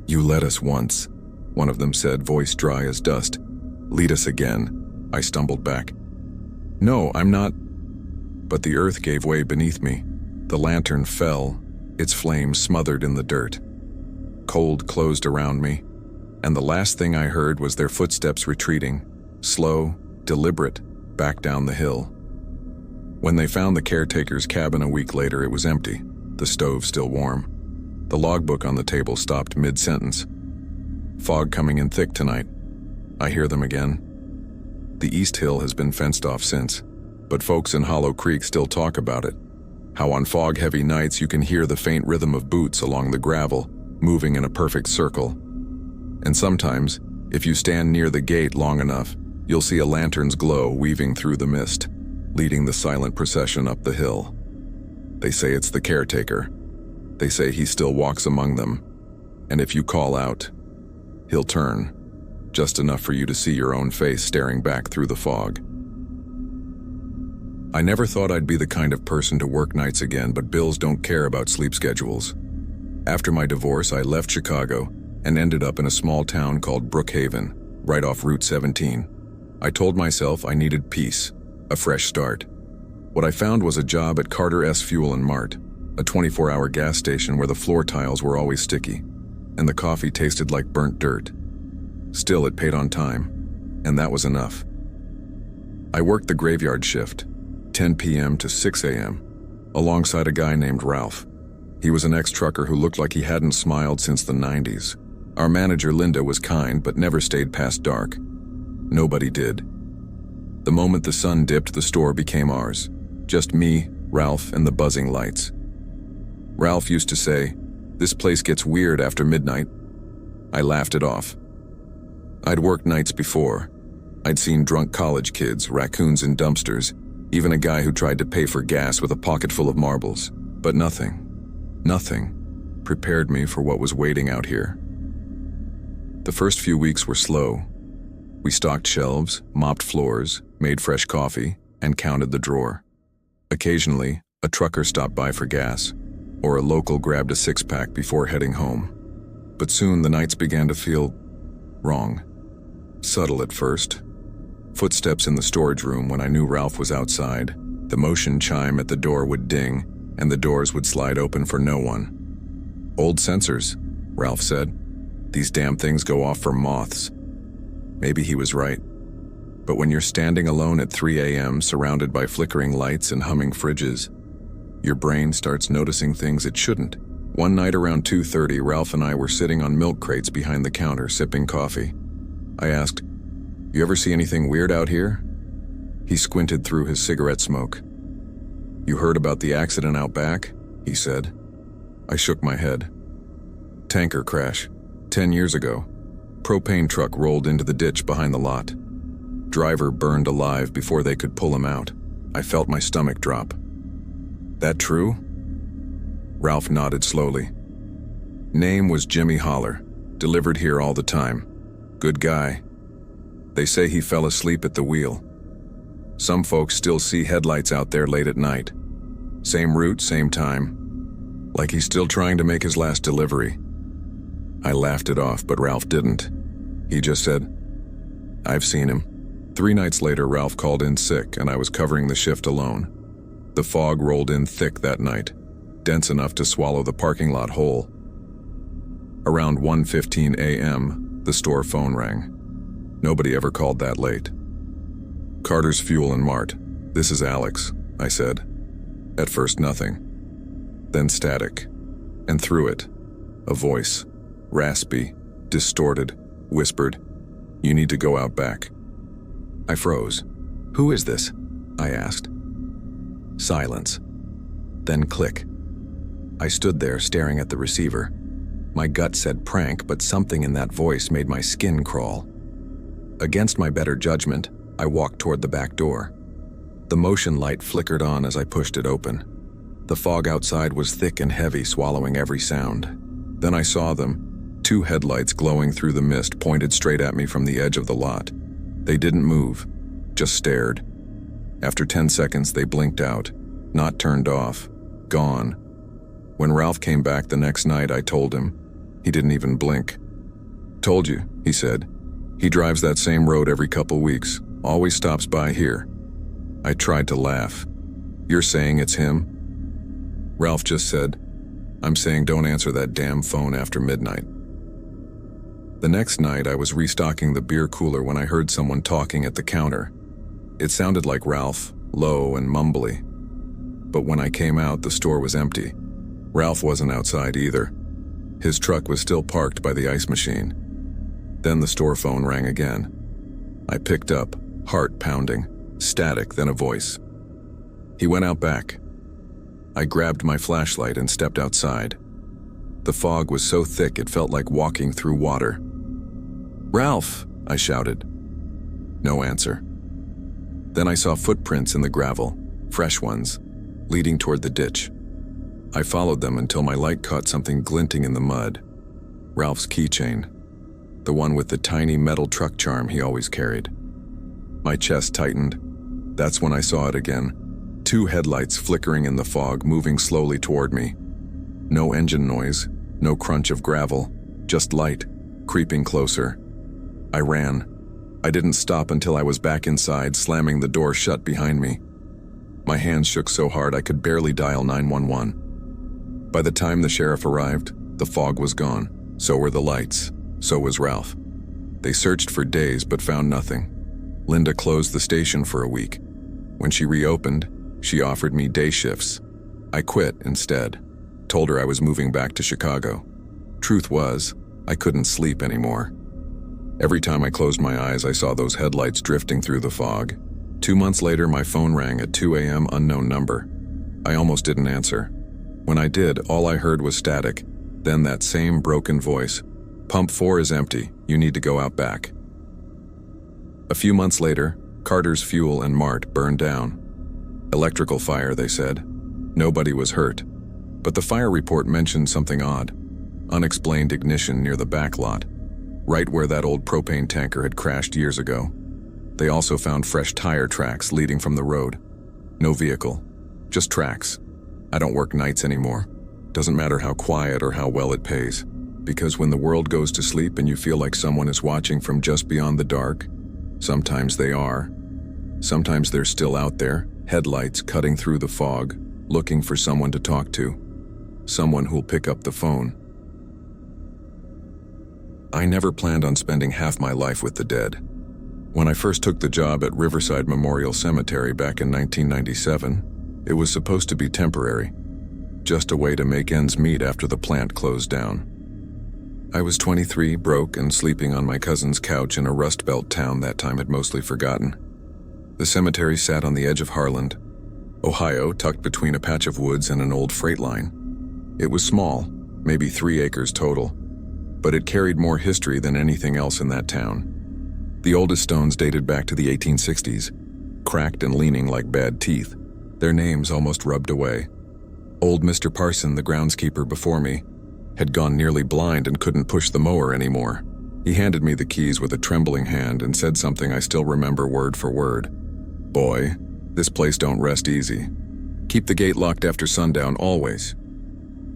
Speaker 1: "You led us once," one of them said, voice dry as dust. "Lead us again." I stumbled back. "No, I'm not." But the earth gave way beneath me. The lantern fell, its flame smothered in the dirt. Cold closed around me, and the last thing I heard was their footsteps retreating, slow, deliberate, back down the hill. When they found the caretaker's cabin a week later, it was empty, the stove still warm. The logbook on the table stopped mid-sentence. "Fog coming in thick tonight." I hear them again. The East Hill has been fenced off since, but folks in Hollow Creek still talk about it. How on fog-heavy nights you can hear the faint rhythm of boots along the gravel, moving in a perfect circle. And sometimes, if you stand near the gate long enough, you'll see a lantern's glow weaving through the mist, leading the silent procession up the hill. They say it's the caretaker. They say he still walks among them, and if you call out, he'll turn, just enough for you to see your own face staring back through the fog. I never thought I'd be the kind of person to work nights again, but bills don't care about sleep schedules. After my divorce, I left Chicago and ended up in a small town called Brookhaven, right off Route 17. I told myself I needed peace, a fresh start. What I found was a job at Carter S. Fuel and Mart, a 24-hour gas station where the floor tiles were always sticky, and the coffee tasted like burnt dirt. Still, it paid on time, and that was enough. I worked the graveyard shift, 10 p.m. to 6 a.m., alongside a guy named Ralph. He was an ex-trucker who looked like he hadn't smiled since the 90s. Our manager, Linda, was kind but never stayed past dark. Nobody did. The moment the sun dipped, the store became ours. Just me, Ralph, and the buzzing lights. Ralph used to say, "This place gets weird after midnight." I laughed it off. I'd worked nights before. I'd seen drunk college kids, raccoons in dumpsters, even a guy who tried to pay for gas with a pocket full of marbles. But nothing prepared me for what was waiting out here. The first few weeks were slow. We stocked shelves, mopped floors, made fresh coffee, and counted the drawer. Occasionally, a trucker stopped by for gas, or a local grabbed a six-pack before heading home. But soon the nights began to feel wrong. Subtle at first. Footsteps in the storage room when I knew Ralph was outside. The motion chime at the door would ding, and the doors would slide open for no one. "Old sensors," Ralph said. "These damn things go off for moths." Maybe he was right. But when you're standing alone at 3 a.m. surrounded by flickering lights and humming fridges, your brain starts noticing things it shouldn't. One night around 2:30, Ralph and I were sitting on milk crates behind the counter sipping coffee. I asked, "You ever see anything weird out here?" He squinted through his cigarette smoke. "You heard about the accident out back?" he said. I shook my head. "Tanker crash. 10 years ago. Propane truck rolled into the ditch behind the lot. Driver burned alive before they could pull him out. I felt my stomach drop." "That true?" Ralph nodded slowly. "Name was Jimmy Holler. Delivered here all the time. Good guy. They say he fell asleep at the wheel. Some folks still see headlights out there late at night. Same route, same time. Like he's still trying to make his last delivery." I laughed it off, but Ralph didn't. He just said, "I've seen him." 3 nights later, Ralph called in sick, and I was covering the shift alone. The fog rolled in thick that night, dense enough to swallow the parking lot whole. Around 1:15 a.m., the store phone rang. Nobody ever called that late. "Carter's Fuel and Mart. This is Alex," I said. At first, nothing. Then static. And through it, a voice, raspy, distorted, whispered, "You need to go out back." I froze. "Who is this?" I asked. Silence. Then click. I stood there staring at the receiver. My gut said prank, but something in that voice made my skin crawl. Against my better judgment, I walked toward the back door. The motion light flickered on as I pushed it open. The fog outside was thick and heavy, swallowing every sound. Then I saw them. 2 headlights glowing through the mist pointed straight at me from the edge of the lot. They didn't move, just stared. After 10 seconds, they blinked out, not turned off, gone. When Ralph came back the next night, I told him. He didn't even blink. "Told you," he said. "He drives that same road every couple weeks, always stops by here." I tried to laugh. "You're saying it's him?" Ralph just said, "I'm saying don't answer that damn phone after midnight." The next night, I was restocking the beer cooler when I heard someone talking at the counter. It sounded like Ralph, low and mumbly. But when I came out, the store was empty. Ralph wasn't outside either. His truck was still parked by the ice machine. Then the store phone rang again. I picked up, heart pounding, static, then a voice. "He went out back." I grabbed my flashlight and stepped outside. The fog was so thick it felt like walking through water. "Ralph!" I shouted. No answer. Then I saw footprints in the gravel, fresh ones, leading toward the ditch. I followed them until my light caught something glinting in the mud. Ralph's keychain, the one with the tiny metal truck charm he always carried. My chest tightened. That's when I saw it again. 2 headlights flickering in the fog, moving slowly toward me. No engine noise, no crunch of gravel, just light, creeping closer. I ran. I didn't stop until I was back inside, slamming the door shut behind me. My hands shook so hard I could barely dial 911. By the time the sheriff arrived, the fog was gone. So were the lights. So was Ralph. They searched for days but found nothing. Linda closed the station for a week. When she reopened, she offered me day shifts. I quit instead. Told her I was moving back to Chicago. Truth was, I couldn't sleep anymore. Every time I closed my eyes, I saw those headlights drifting through the fog. 2 months later, my phone rang at 2 a.m., unknown number. I almost didn't answer. When I did, all I heard was static, then that same broken voice. "Pump 4 is empty. You need to go out back." A few months later, Carter's Fuel and Mart burned down. Electrical fire, they said. Nobody was hurt. But the fire report mentioned something odd. Unexplained ignition near the back lot, right where that old propane tanker had crashed years ago. They also found fresh tire tracks leading from the road. No vehicle, just tracks. I don't work nights anymore. Doesn't matter how quiet or how well it pays. Because when the world goes to sleep and you feel like someone is watching from just beyond the dark, sometimes they are. Sometimes they're still out there, headlights cutting through the fog, looking for someone to talk to. Someone who'll pick up the phone. I never planned on spending half my life with the dead. When I first took the job at Riverside Memorial Cemetery back in 1997, it was supposed to be temporary, just a way to make ends meet after the plant closed down. I was 23, broke, and sleeping on my cousin's couch in a Rust Belt town that time had mostly forgotten. The cemetery sat on the edge of Harland, Ohio, tucked between a patch of woods and an old freight line. It was small, maybe 3 acres total, but it carried more history than anything else in that town. The oldest stones dated back to the 1860s, cracked and leaning like bad teeth, their names almost rubbed away. Old Mr. Parson, the groundskeeper before me, had gone nearly blind and couldn't push the mower anymore. He handed me the keys with a trembling hand and said something I still remember word for word. "Boy, this place don't rest easy. Keep the gate locked after sundown always."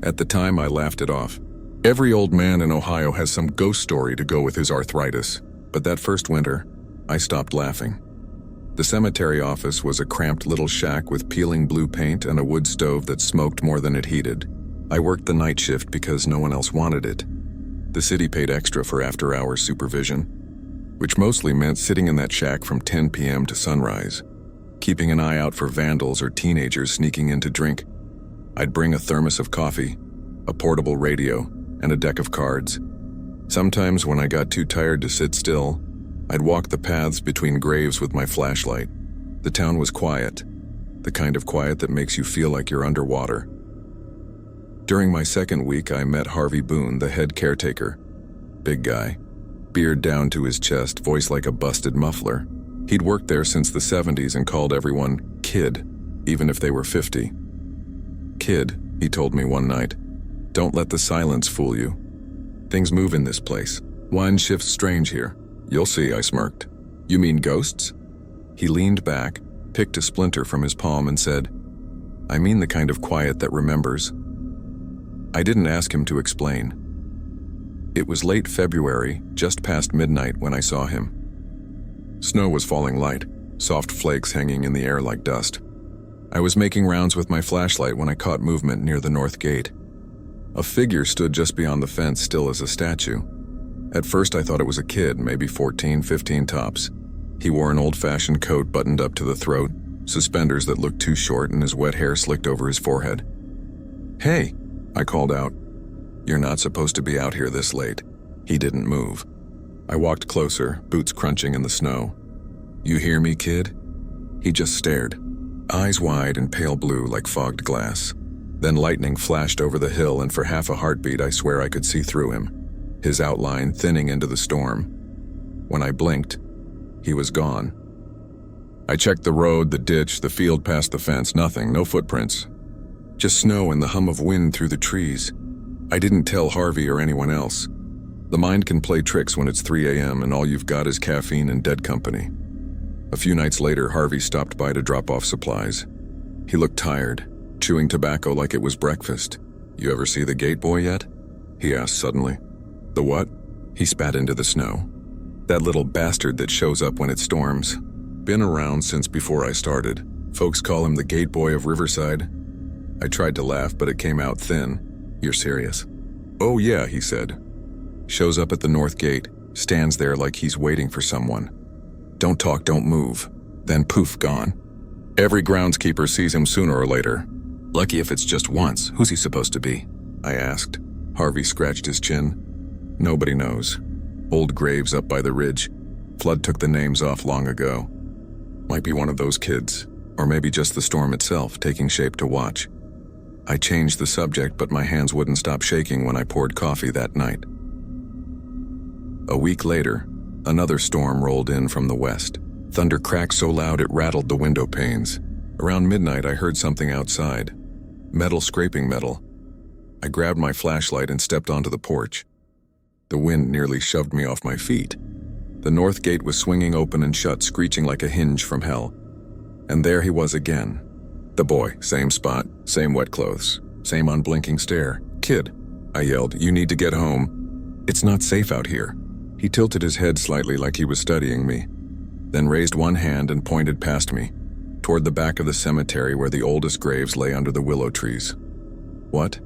Speaker 1: At the time, I laughed it off. Every old man in Ohio has some ghost story to go with his arthritis, but that first winter, I stopped laughing. The cemetery office was a cramped little shack with peeling blue paint and a wood stove that smoked more than it heated. I worked the night shift because no one else wanted it. The city paid extra for after-hours supervision, which mostly meant sitting in that shack from 10 p.m. to sunrise, keeping an eye out for vandals or teenagers sneaking in to drink. I'd bring a thermos of coffee, a portable radio, and a deck of cards. Sometimes when I got too tired to sit still, I'd walk the paths between graves with my flashlight. The town was quiet, the kind of quiet that makes you feel like you're underwater. During my second week, I met Harvey Boone, the head caretaker. Big guy, beard down to his chest, voice like a busted muffler. He'd worked there since the 70s and called everyone kid, even if they were 50. "Kid," he told me one night, "don't let the silence fool you. Things move in this place. Wine shifts strange here. You'll see," I smirked. "You mean ghosts?" He leaned back, picked a splinter from his palm and said, "I mean the kind of quiet that remembers." I didn't ask him to explain. It was late February, just past midnight, when I saw him. Snow was falling light, soft flakes hanging in the air like dust. I was making rounds with my flashlight when I caught movement near the north gate. A figure stood just beyond the fence, still as a statue. At first I thought it was a kid, maybe 14, 15 tops. He wore an old-fashioned coat buttoned up to the throat, suspenders that looked too short, and his wet hair slicked over his forehead. "Hey," I called out. "You're not supposed to be out here this late." He didn't move. I walked closer, boots crunching in the snow. "You hear me, kid?" He just stared, eyes wide and pale blue like fogged glass. Then lightning flashed over the hill, and for half a heartbeat I swear I could see through him, his outline thinning into the storm. When I blinked, he was gone. I checked the road, the ditch, the field past the fence. Nothing, no footprints. Just snow and the hum of wind through the trees. I didn't tell Harvey or anyone else. The mind can play tricks when it's 3 a.m. and all you've got is caffeine and dead company. A few nights later, Harvey stopped by to drop off supplies. He looked tired, chewing tobacco like it was breakfast. "You ever see the gate boy yet?" he asked suddenly. "The what?" He spat into the snow. "That little bastard that shows up when it storms. Been around since before I started. Folks call him the gate boy of Riverside." I tried to laugh, but it came out thin. "You're serious?" "Oh yeah," he said. "Shows up at the north gate, stands there like he's waiting for someone. Don't talk, don't move. Then poof, gone. Every groundskeeper sees him sooner or later. Lucky if it's just once. Who's he supposed to be?" I asked. Harvey scratched his chin. "Nobody knows. Old graves up by the ridge. Flood took the names off long ago. Might be one of those kids, or maybe just the storm itself taking shape to watch." I changed the subject, but my hands wouldn't stop shaking when I poured coffee that night. A week later, another storm rolled in from the west. Thunder cracked so loud it rattled the window panes. Around midnight, I heard something outside. Metal scraping metal. I grabbed my flashlight and stepped onto the porch. The wind nearly shoved me off my feet. The north gate was swinging open and shut, screeching like a hinge from hell. And there he was again. The boy, same spot, same wet clothes, same unblinking stare. "Kid," I yelled, "you need to get home. It's not safe out here." He tilted his head slightly like he was studying me, then raised one hand and pointed past me, toward the back of the cemetery where the oldest graves lay under the willow trees. "What?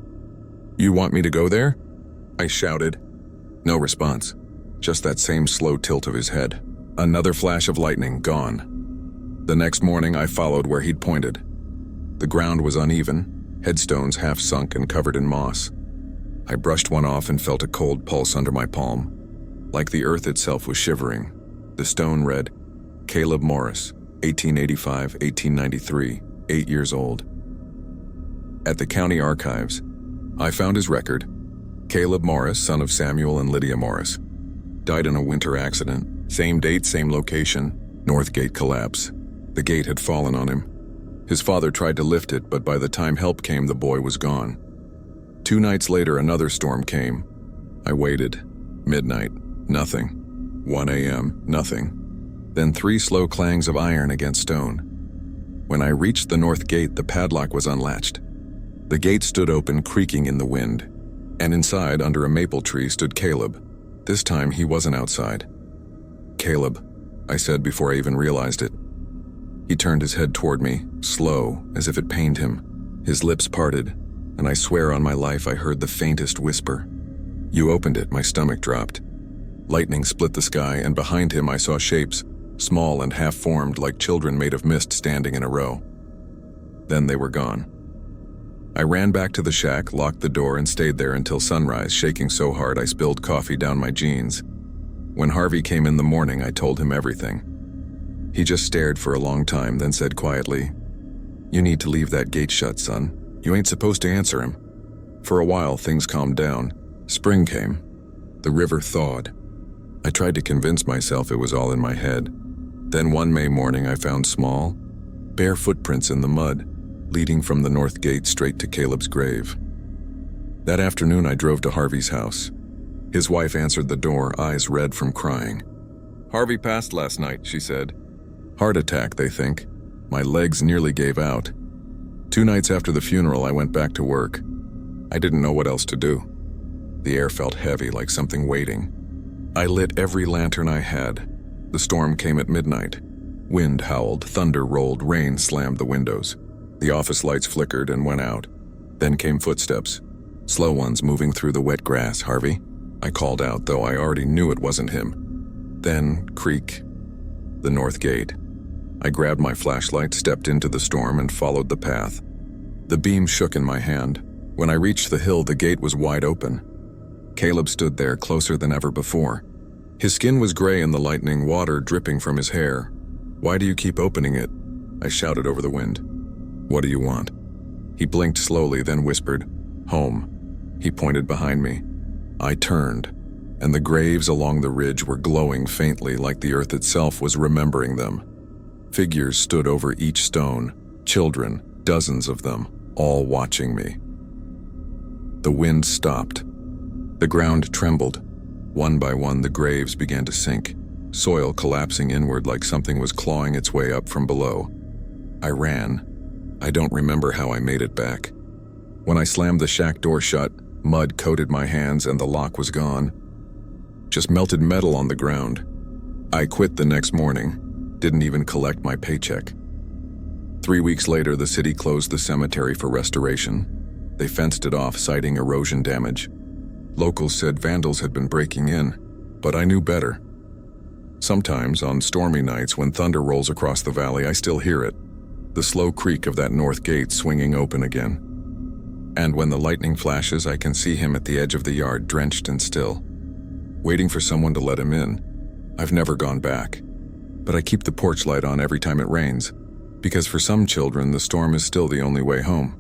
Speaker 1: You want me to go there?" I shouted. No response, just that same slow tilt of his head. Another flash of lightning, gone. The next morning I followed where he'd pointed. The ground was uneven, headstones half sunk and covered in moss. I brushed one off and felt a cold pulse under my palm, like the earth itself was shivering. The stone read, "Caleb Morris, 1885, 1893, 8 years old. At the county archives, I found his record. Caleb Morris, son of Samuel and Lydia Morris. Died in a winter accident. Same date, same location. North gate collapse. The gate had fallen on him. His father tried to lift it, but by the time help came, the boy was gone. 2 nights later, another storm came. I waited. Midnight. Nothing. 1 a.m. Nothing. Then 3 slow clangs of iron against stone. When I reached the north gate, the padlock was unlatched. The gate stood open, creaking in the wind. And inside, under a maple tree, stood Caleb. This time, he wasn't outside. "Caleb," I said before I even realized it. He turned his head toward me, slow, as if it pained him. His lips parted, and I swear on my life I heard the faintest whisper. "You opened it," my stomach dropped. Lightning split the sky, and behind him I saw shapes, small and half-formed like children made of mist standing in a row. Then they were gone. I ran back to the shack, locked the door, and stayed there until sunrise, shaking so hard I spilled coffee down my jeans. When Harvey came in the morning, I told him everything. He just stared for a long time, then said quietly, "You need to leave that gate shut, son. You ain't supposed to answer him." For a while, things calmed down. Spring came. The river thawed. I tried to convince myself it was all in my head. Then one May morning, I found small, bare footprints in the mud, leading from the north gate straight to Caleb's grave. That afternoon, I drove to Harvey's house. His wife answered the door, eyes red from crying. "Harvey passed last night," she said. "Heart attack, they think." My legs nearly gave out. 2 nights after the funeral, I went back to work. I didn't know what else to do. The air felt heavy, like something waiting. I lit every lantern I had. The storm came at midnight. Wind howled, thunder rolled, rain slammed the windows. The office lights flickered and went out. Then came footsteps, slow ones moving through the wet grass. "Harvey?" I called out, though I already knew it wasn't him. Then, creak. The north gate. I grabbed my flashlight, stepped into the storm, and followed the path. The beam shook in my hand. When I reached the hill, the gate was wide open. Caleb stood there, closer than ever before. His skin was gray in the lightning, water dripping from his hair. "Why do you keep opening it?" I shouted over the wind. "What do you want?" He blinked slowly, then whispered, "Home." He pointed behind me. I turned, and the graves along the ridge were glowing faintly, like the earth itself was remembering them. Figures stood over each stone, children, dozens of them, all watching me. The wind stopped. The ground trembled. One by one, the graves began to sink, soil collapsing inward like something was clawing its way up from below. I ran. I don't remember how I made it back. When I slammed the shack door shut, mud coated my hands and the lock was gone. Just melted metal on the ground. I quit the next morning, didn't even collect my paycheck. 3 weeks later, the city closed the cemetery for restoration. They fenced it off, citing erosion damage. Locals said vandals had been breaking in, but I knew better. Sometimes, on stormy nights when thunder rolls across the valley, I still hear it, the slow creak of that north gate swinging open again. And when the lightning flashes, I can see him at the edge of the yard, drenched and still, waiting for someone to let him in. I've never gone back, but I keep the porch light on every time it rains, because for some children, the storm is still the only way home.